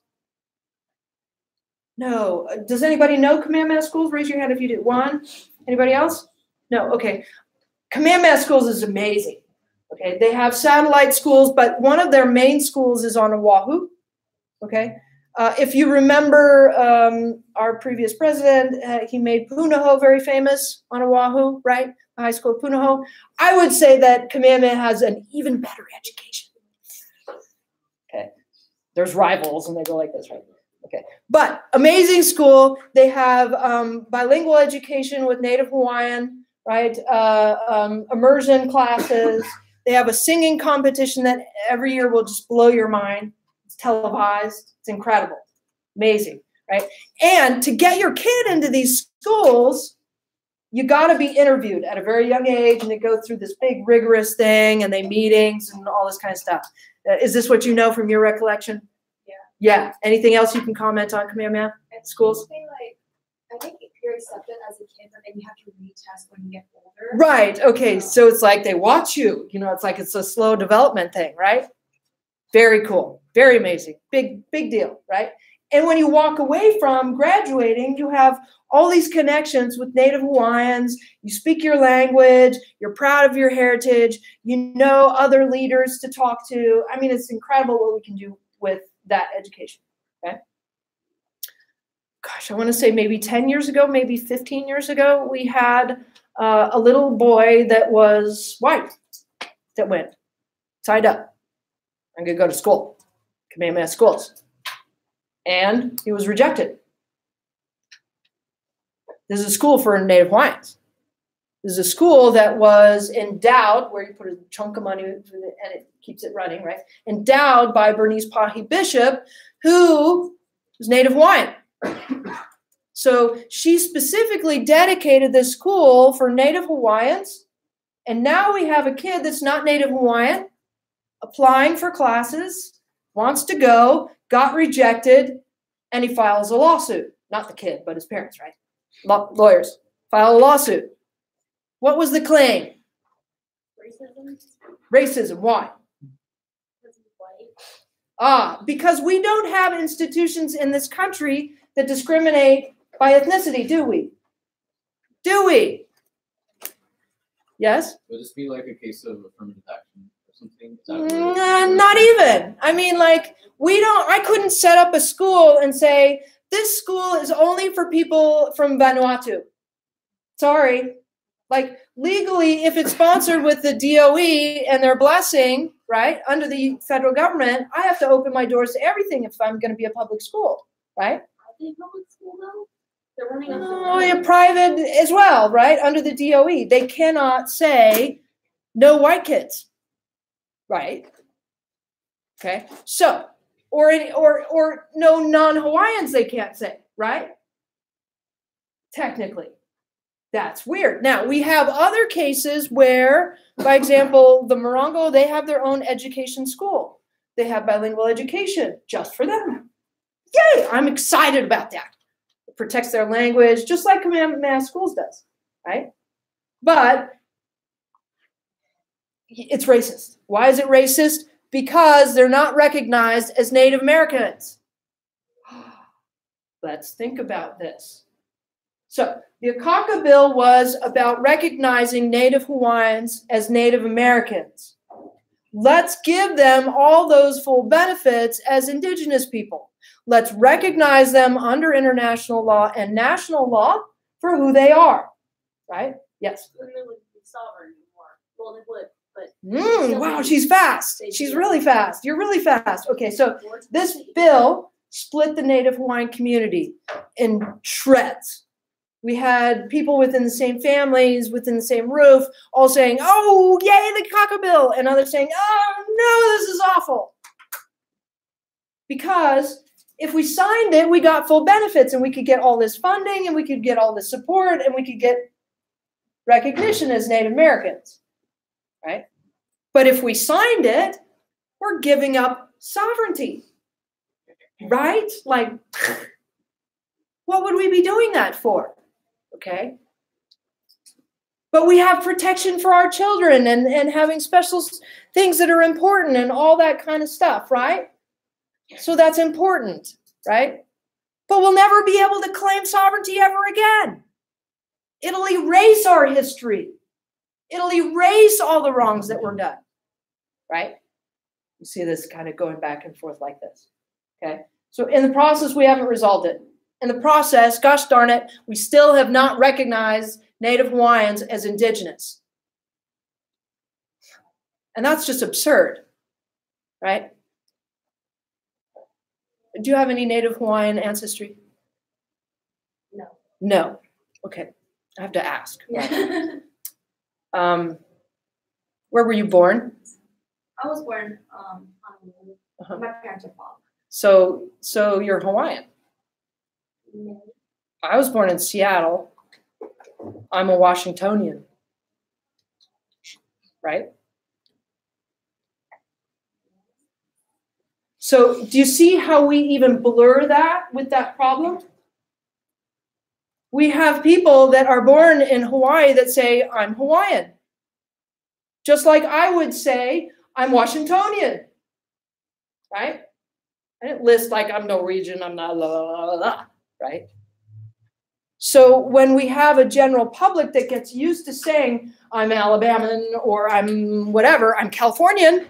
No. Does anybody know Kamehameha Schools? Raise your hand if you do. One. Anybody else? No. Okay. Kamehameha Schools is amazing. Okay. They have satellite schools, but one of their main schools is on Oahu. Okay. If you remember our previous president, he made Punahou very famous on Oahu, right? The high school of Punahou. I would say that Kamehameha has an even better education. Okay. There's rivals and they go like this, right? Okay. But amazing school. They have bilingual education with Native Hawaiian, right? Immersion classes. They have a singing competition that every year will just blow your mind. It's televised. It's incredible. Amazing. right? And to get your kid into these schools, you got to be interviewed at a very young age, and they go through this big rigorous thing, and they meetings and all this kind of stuff. Is this what you know from your recollection? Yeah. Yeah. Anything else you can comment on Kamehameha Schools? I think you're accepted as a kid, but then you have to retest when you get older. Right. Okay. So it's like they watch you. You know, it's like it's a slow development thing, right? Very cool. Very amazing. Big deal, right? And when you walk away from graduating, you have all these connections with Native Hawaiians. You speak your language. You're proud of your heritage. You know other leaders to talk to. I mean, it's incredible what we can do with that education, okay? Gosh, I want to say maybe 10 years ago, maybe 15 years ago, we had a little boy that was white that went tied up. I'm going to go to school, Kamehameha Schools. And he was rejected. This is a school for Native Hawaiians. This is a school that was endowed, where you put a chunk of money and it keeps it running, right? Endowed by Bernice Pahi Bishop, who was Native Hawaiian. So she specifically dedicated this school for Native Hawaiians. And now we have a kid that's not Native Hawaiian, applying for classes, wants to go, got rejected, and he files a lawsuit. Not the kid, but his parents, right? Lawyers file a lawsuit. What was the claim? Racism. Racism. Why? Because we don't have institutions in this country that discriminate by ethnicity, do we? Do we? Yes? Would this be like a case of affirmative action or something? Not even. I mean, like, I couldn't set up a school and say, this school is only for people from Vanuatu. Sorry. Like, legally, if it's sponsored with the DOE and their blessing, right, under the federal government, I have to open my doors to everything if I'm going to be a public school, right? Are they public school, though? They're running on Oh, you're private as well, right, under the DOE. They cannot say no white kids, right? Okay, so, or no non-Hawaiians they can't say, right? Technically. That's weird. Now, we have other cases where, by example, the Morongo, they have their own education school. They have bilingual education just for them. Yay! I'm excited about that. It protects their language, just like Kamehameha Schools does, right? But it's racist. Why is it racist? Because they're not recognized as Native Americans. Let's think about this. So, the Akaka Bill was about recognizing Native Hawaiians as Native Americans. Let's give them all those full benefits as Indigenous people. Let's recognize them under international law and national law for who they are, right? Yes? Then they wouldn't be sovereign anymore. Well, they would, but... Wow, she's fast. She's really fast. You're really fast. Okay, so this bill split the Native Hawaiian community in shreds. We had people within the same families, within the same roof, all saying, oh, yay, the Akaka Bill, and others saying, oh, no, this is awful. Because if we signed it, we got full benefits, and we could get all this funding, and we could get all this support, and we could get recognition as Native Americans, right? But if we signed it, we're giving up sovereignty, right? Like, what would we be doing that for? Okay. But we have protection for our children and having special things that are important and all that kind of stuff, right? So that's important, right? But we'll never be able to claim sovereignty ever again. It'll erase our history. It'll erase all the wrongs that were done, right? You see this kind of going back and forth like this, okay? So in the process, we haven't resolved it. In the process, gosh darn it, we still have not recognized Native Hawaiians as Indigenous. And that's just absurd, right? Do you have any Native Hawaiian ancestry? No. No. Okay. I have to ask. Yeah. Where were you born? I was born on my parents are Hmong. So you're Hawaiian. I was born in Seattle. I'm a Washingtonian, right? So do you see how we even blur that with that problem? We have people that are born in Hawaii that say, I'm Hawaiian. Just like I would say, I'm Washingtonian, right? I didn't list like I'm Norwegian, I'm not, la, la, la, la, right? So when we have a general public that gets used to saying, I'm Alabaman or I'm whatever, I'm Californian,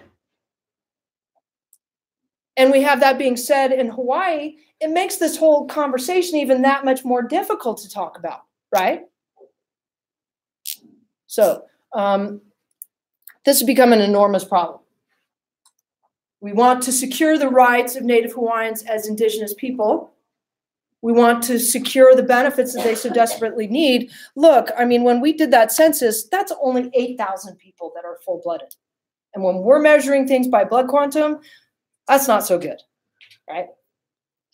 and we have that being said in Hawaii, it makes this whole conversation even that much more difficult to talk about, right? So this has become an enormous problem. We want to secure the rights of Native Hawaiians as indigenous people. We want to secure the benefits that they so desperately need. Look, I mean, when we did that census, that's only 8,000 people that are full-blooded. And when we're measuring things by blood quantum, that's not so good, right?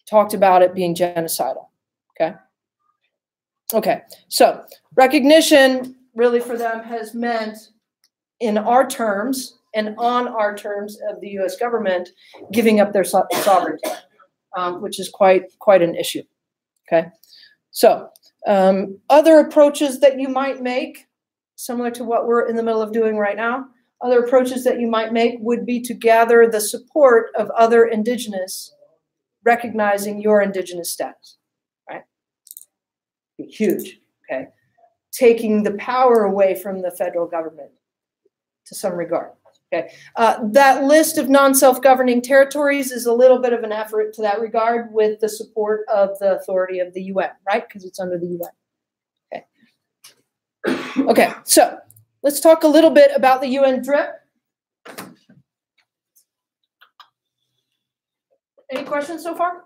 Talked about it being genocidal, okay? Okay, so recognition really for them has meant in our terms and on our terms of the US government giving up their sovereignty, which is quite an issue, okay? So other approaches that you might make, similar to what we're in the middle of doing right now, other approaches that you might make would be to gather the support of other indigenous, recognizing your indigenous status, right? Be huge, okay? Taking the power away from the federal government to some regard, okay? That list of non-self-governing territories is a little bit of an effort to that regard with the support of the authority of the UN, right? Because it's under the UN, okay? Okay, so let's talk a little bit about the UN DRIP. Any questions so far?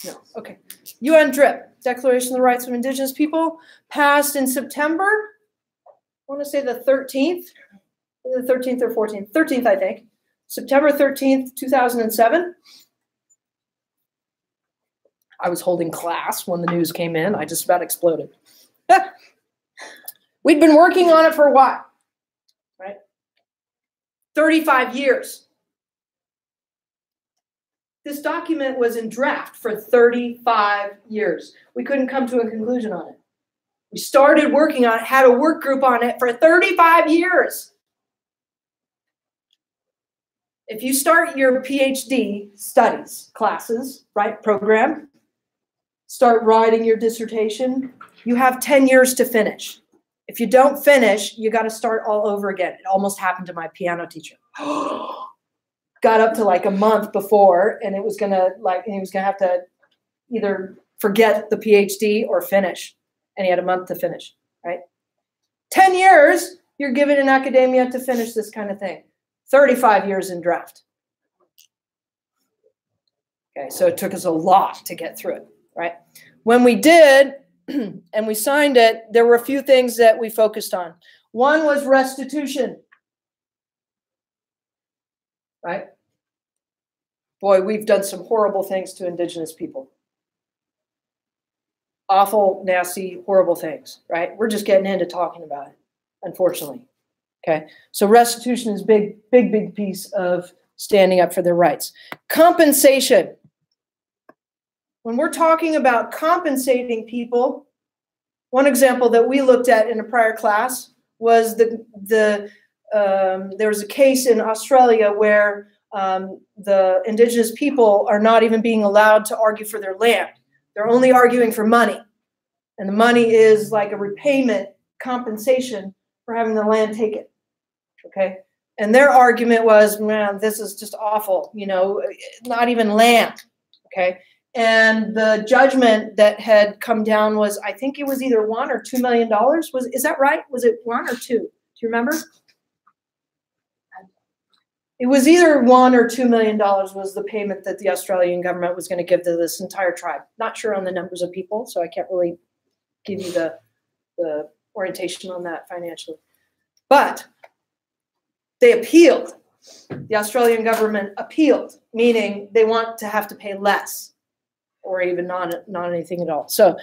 No, okay. UN DRIP, Declaration of the Rights of Indigenous People, passed in September, I want to say the 13th, the 13th or 14th, 13th, I think, September 13th, 2007. I was holding class when the news came in. I just about exploded. We'd been working on it for a while, right? 35 years. This document was in draft for 35 years. We couldn't come to a conclusion on it. We started working on it, had a work group on it for 35 years. If you start your PhD studies, classes, right, program, start writing your dissertation, you have 10 years to finish. If you don't finish, you got to start all over again. It almost happened to my piano teacher. Got up to like a month before, and he was gonna have to either forget the PhD or finish, and he had a month to finish, right? 10 years, you're given in academia to finish this kind of thing. 35 years in draft. Okay, so it took us a lot to get through it, right? When we did, and we signed it, there were a few things that we focused on. One was restitution. Right? Boy, we've done some horrible things to indigenous people. Awful, nasty, horrible things, right? We're just getting into talking about it, unfortunately. Okay, so restitution is a big piece of standing up for their rights. Compensation. When we're talking about compensating people, one example that we looked at in a prior class was there was a case in Australia where the indigenous people are not even being allowed to argue for their land. They're only arguing for money. And the money is like a repayment compensation for having the land taken. Okay? And their argument was, man, this is just awful. You know, not even land. Okay? And the judgment that had come down was, I think it was either $1 or $2 million. Is that right? Was it 1 or 2? Do you remember? It was either $1 or $2 million was the payment that the Australian government was going to give to this entire tribe. Not sure on the numbers of people, so I can't really give you the orientation on that financially. But they appealed. The Australian government appealed, meaning they want to have to pay less. or even not anything at all. So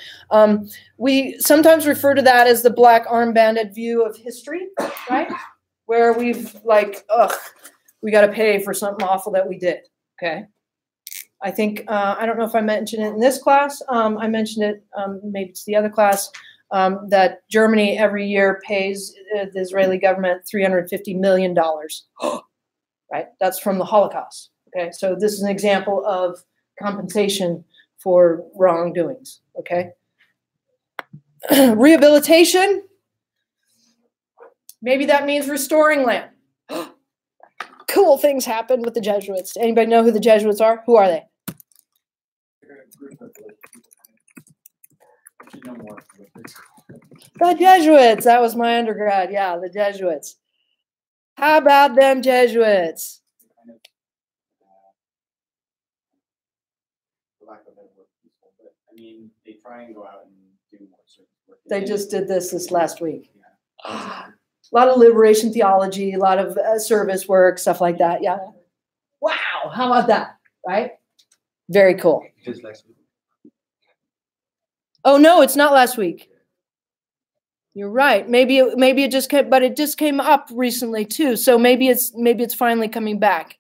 we sometimes refer to that as the black armbanded view of history, right? Where we've like, we got to pay for something awful that we did, okay? I think, I don't know if I mentioned it in this class. I mentioned it, maybe it's the other class, that Germany every year pays the Israeli government $350 million, right? That's from the Holocaust, okay? So this is an example of compensation for wrongdoings, okay? Rehabilitation, maybe that means restoring land. Cool things happen with the Jesuits. Anybody know who the Jesuits are? Who are they? The Jesuits. That was my undergrad. Yeah, the Jesuits. How about them Jesuits? I mean, they try and go out and do more service work. They just did this last week. Yeah. A lot of liberation theology, a lot of service work, stuff like that. Yeah. Wow. How about that? Right? Very cool. Just last week. Oh no, it's not last week. You're right. Maybe it just came, but it just came up recently too. So maybe it's finally coming back.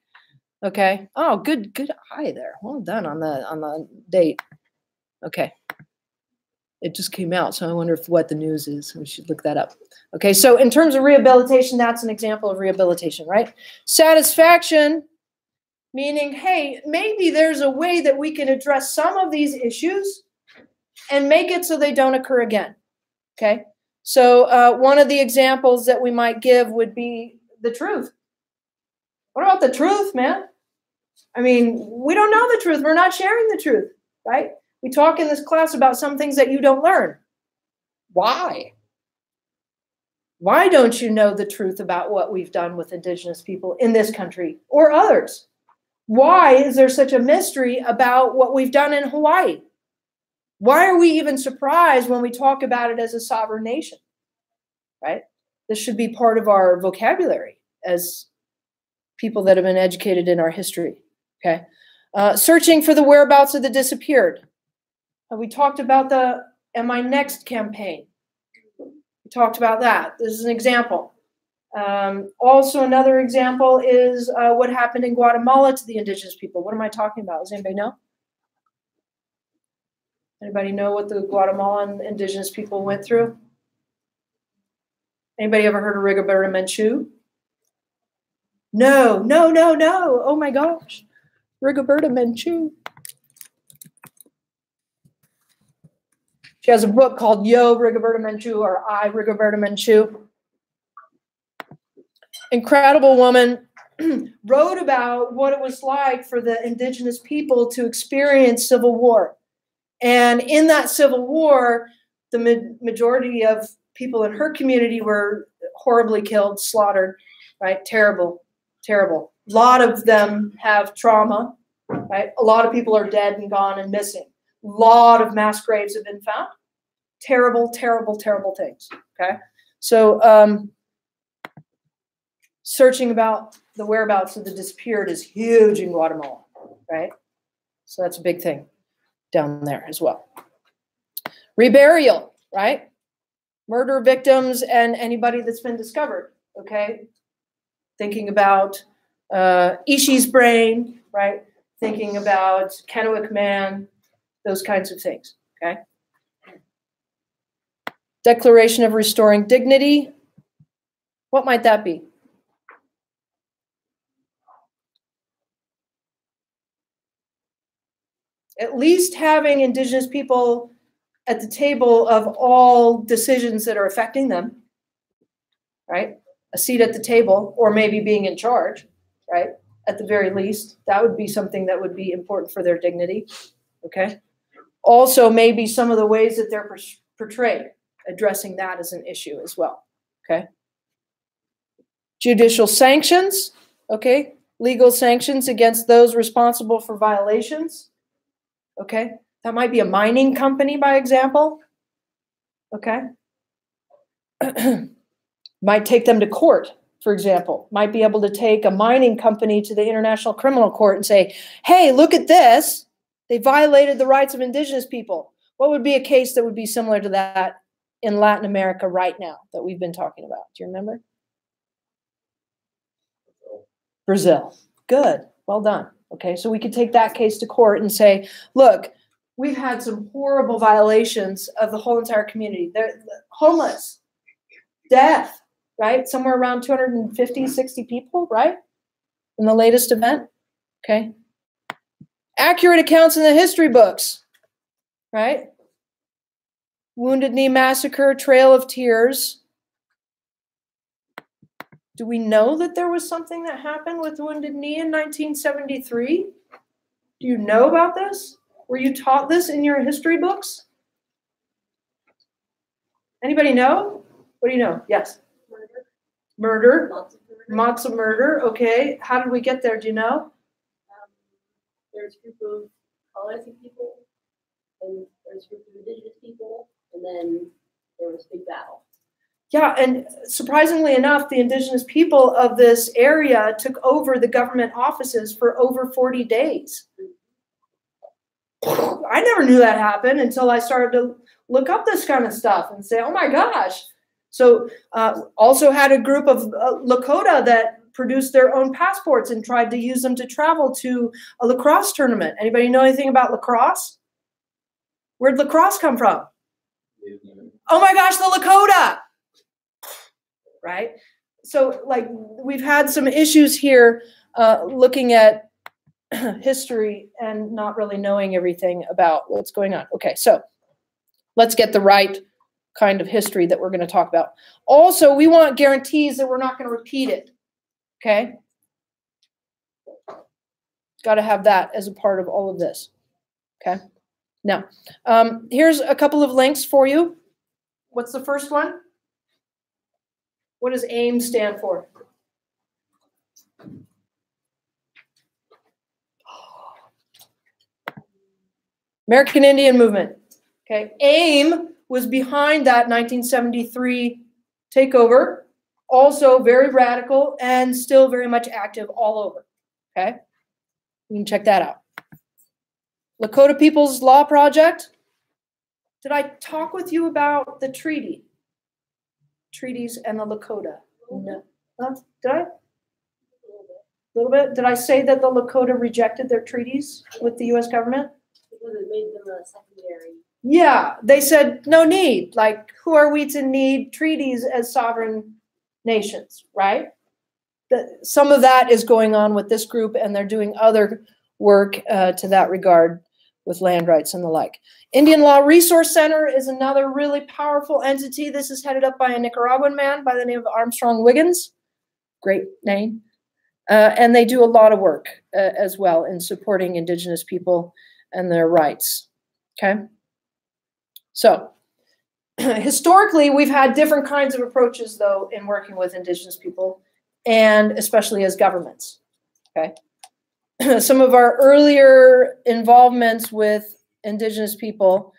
Okay. Oh, good eye there. Well done on the date. Okay. It just came out, so I wonder what the news is. We should look that up. Okay, so in terms of rehabilitation, that's an example of rehabilitation, right? Satisfaction, meaning, hey, maybe there's a way that we can address some of these issues and make it so they don't occur again, okay? So one of the examples that we might give would be the truth. What about the truth, man? I mean, we don't know the truth. We're not sharing the truth, right? We talk in this class about some things that you don't learn. Why? Why don't you know the truth about what we've done with Indigenous people in this country or others? Why is there such a mystery about what we've done in Hawaii? Why are we even surprised when we talk about it as a sovereign nation, right? This should be part of our vocabulary as people that have been educated in our history, okay? Searching for the whereabouts of the disappeared. We talked about the Am I Next campaign. We talked about that. This is an example. Also, another example is what happened in Guatemala to the indigenous people. What am I talking about? Does anybody know? Anybody know what the Guatemalan indigenous people went through? Anybody ever heard of Rigoberta Menchú? No. Oh my gosh. Rigoberta Menchú. She has a book called Yo, Rigoberta Menchú, or I, Rigoberta Menchú. Incredible woman, wrote about what it was like for the indigenous people to experience civil war. And in that civil war, the majority of people in her community were horribly killed, slaughtered, right? Terrible, terrible. A lot of them have trauma, right? A lot of people are dead and gone and missing. A lot of mass graves have been found. Terrible, terrible, terrible things, okay? So searching about the whereabouts of the disappeared is huge in Guatemala, right? So that's a big thing down there as well. Reburial, right? Murder victims and anybody that's been discovered, okay? Thinking about Ishi's brain, right? Thinking about Kennewick Man, those kinds of things, okay? Declaration of Restoring Dignity. What might that be? At least having indigenous people at the table of all decisions that are affecting them, right? A seat at the table, or maybe being in charge, right? At the very least, that would be something that would be important for their dignity, okay? Also, maybe some of the ways that they're portrayed, addressing that as an issue as well, okay? Judicial sanctions, okay? Legal sanctions against those responsible for violations, okay? That might be a mining company, by example, okay? Might take them to court, for example. Might be able to take a mining company to the International Criminal Court and say, hey, look at this. They violated the rights of indigenous people. What would be a case that would be similar to that in Latin America right now that we've been talking about? Do you remember? Brazil. Good. Well done. Okay, so we could take that case to court and say, look, we've had some horrible violations of the whole entire community. They're homeless, death, right? Somewhere around 250, 60 people, right? In the latest event. Okay. Accurate accounts in the history books, right? Wounded Knee Massacre, Trail of Tears. Do we know that there was something that happened with Wounded Knee in 1973? Do you know about this? Were you taught this in your history books? Anybody know? What do you know? Yes. Murder. Lots of murder. Okay. How did we get there? Do you know? There's a group of colonizing people, and there's a group of indigenous people, and then there was a big battle. Yeah, and surprisingly enough, the indigenous people of this area took over the government offices for over 40 days. I never knew that happened until I started to look up this kind of stuff and say, oh my gosh. So also had a group of Lakota that produced their own passports and tried to use them to travel to a lacrosse tournament. Anybody know anything about lacrosse? Where'd lacrosse come from? Oh my gosh, the Lakota! Right? So like we've had some issues here looking at history and not really knowing everything about what's going on. Okay, so let's get the right kind of history that we're going to talk about. Also, we want guarantees that we're not going to repeat it. Okay? Got to have that as a part of all of this. Okay? Now, here's a couple of links for you. What's the first one? What does AIM stand for? American Indian Movement. Okay, AIM was behind that 1973 takeover, also very radical and still very much active all over. Okay, you can check that out. Lakota People's Law Project. Did I talk with you about the treaties and the Lakota? No. Did I? A little bit. Did I say that the Lakota rejected their treaties with the U.S. government? Because it made them a secondary. Yeah, they said no need. Like, who are we to need treaties as sovereign nations, right? Some of that is going on with this group, and they're doing other work to that regard with land rights and the like. Indian Law Resource Center is another really powerful entity. This is headed up by a Nicaraguan man by the name of Armstrong Wiggins. Great name. And they do a lot of work as well in supporting indigenous people and their rights. Okay? So, historically, we've had different kinds of approaches, though, in working with indigenous people, and especially as governments. Okay? Some of our earlier involvements with indigenous people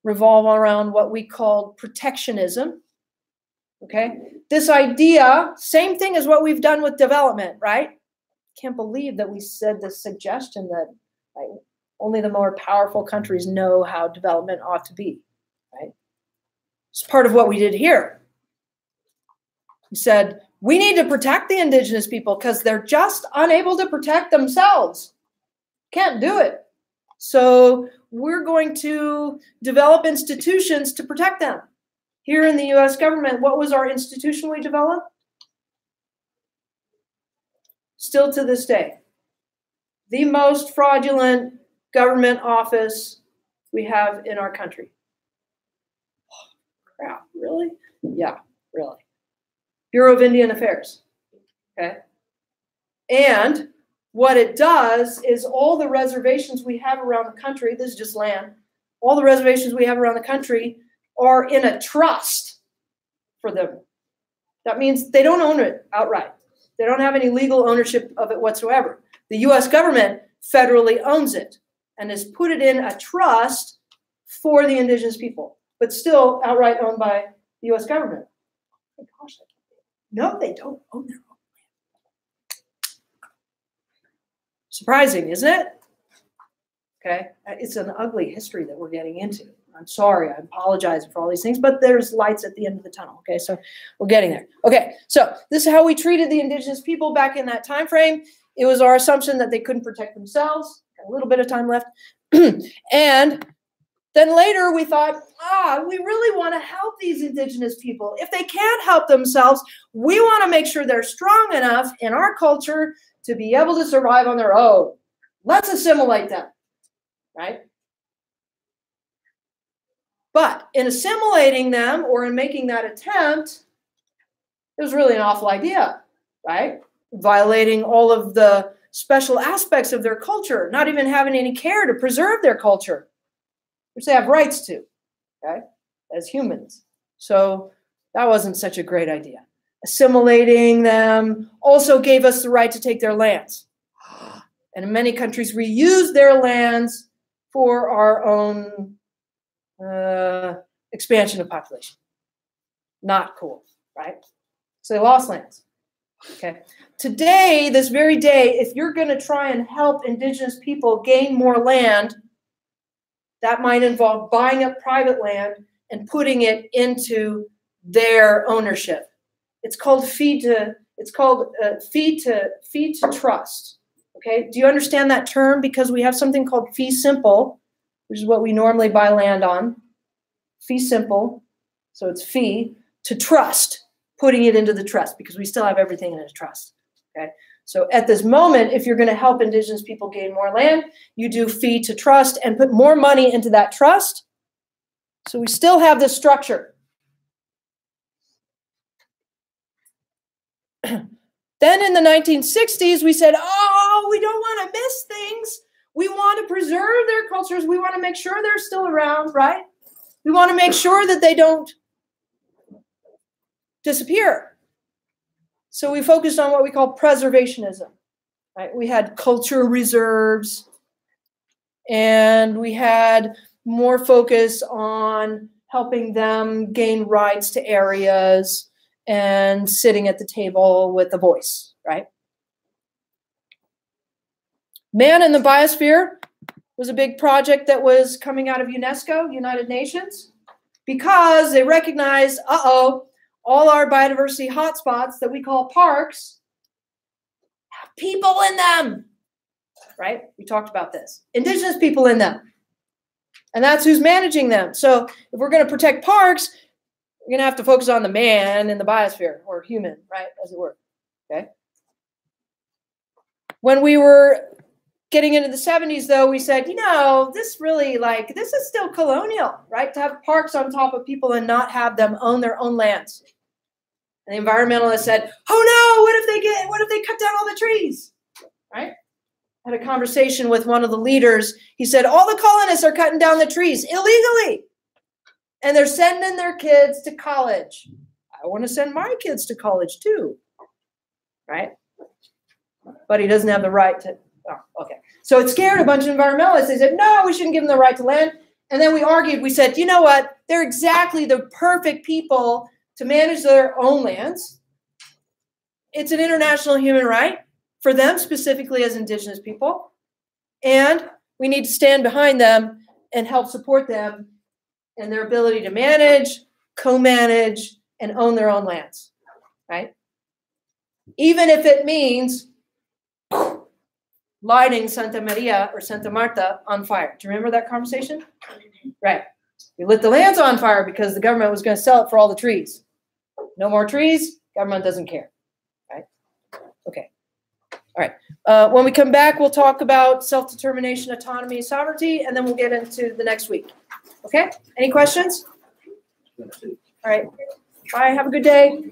revolve around what we called protectionism. Okay? This idea, same thing as what we've done with development, right? Can't believe that we said this suggestion that only the more powerful countries know how development ought to be, right? It's part of what we did here. We said, we need to protect the indigenous people because they're just unable to protect themselves. Can't do it. So we're going to develop institutions to protect them. Here in the U.S. government, what was our institution we developed? Still to this day, the most fraudulent government office we have in our country. Oh, crap, really? Yeah, really. Bureau of Indian Affairs, okay? And what it does is all the reservations we have around the country, this is just land, all the reservations we have around the country are in a trust for them. That means they don't own it outright. They don't have any legal ownership of it whatsoever. The U.S. government federally owns it and has put it in a trust for the indigenous people, but still outright owned by the U.S. government. Oh my gosh, no, they don't own their own land. Surprising, isn't it? Okay, it's an ugly history that we're getting into. I'm sorry, I apologize for all these things, but there's lights at the end of the tunnel. Okay, so we're getting there. Okay, so this is how we treated the indigenous people back in that time frame. It was our assumption that they couldn't protect themselves. Got a little bit of time left. And then later we thought, we really want to help these indigenous people. If they can't help themselves, we want to make sure they're strong enough in our culture to be able to survive on their own. Let's assimilate them, right? But in assimilating them or in making that attempt, it was really an awful idea, right? Violating all of the special aspects of their culture, not even having any care to preserve their culture, which they have rights to, okay, as humans. So that wasn't such a great idea. Assimilating them also gave us the right to take their lands. And in many countries, we use their lands for our own expansion of population. Not cool, right? So they lost lands. Okay. Today, this very day, if you're going to try and help indigenous people gain more land, that might involve buying up private land and putting it into their ownership. It's called fee to trust. Okay. Do you understand that term? Because we have something called fee simple, which is what we normally buy land on. Fee simple. So it's fee to trust, putting it into the trust, because we still have everything in a trust. Okay. So at this moment, if you're going to help indigenous people gain more land, you do fee to trust and put more money into that trust. So we still have this structure. Then in the 1960s, we said, we don't want to miss things. We want to preserve their cultures. We want to make sure they're still around, right? We want to make sure that they don't disappear. So we focused on what we call preservationism, right? We had culture reserves, and we had more focus on helping them gain rights to areas and sitting at the table with a voice, right? Man in the Biosphere was a big project that was coming out of UNESCO, United Nations, because they recognized, all our biodiversity hotspots that we call parks have people in them, right? We talked about this. Indigenous people in them. And that's who's managing them. So if we're going to protect parks, we're going to have to focus on the man in the biosphere, or human, right, as it were, okay? When we were getting into the 70s, though, we said, this really, this is still colonial, right? To have parks on top of people and not have them own their own lands. And the environmentalists said, oh no, what if they cut down all the trees, right? I had a conversation with one of the leaders. He said, all the colonists are cutting down the trees illegally. And they're sending their kids to college. I want to send my kids to college too, right? But he doesn't have the right to, okay. So it scared a bunch of environmentalists. They said, no, we shouldn't give them the right to land. And then we argued, we said, you know what? They're exactly the perfect people to manage their own lands. It's an international human right for them, specifically as indigenous people. And we need to stand behind them and help support them in their ability to manage, co-manage, and own their own lands, right? Even if it means lighting Santa Maria or Santa Marta on fire. Do you remember that conversation? Right. We lit the lands on fire because the government was going to sell it for all the trees. No more trees, government doesn't care, right? Okay. All right. When we come back, we'll talk about self-determination, autonomy, sovereignty, and then we'll get into the next week. Okay? Any questions? All right. Bye. Have a good day.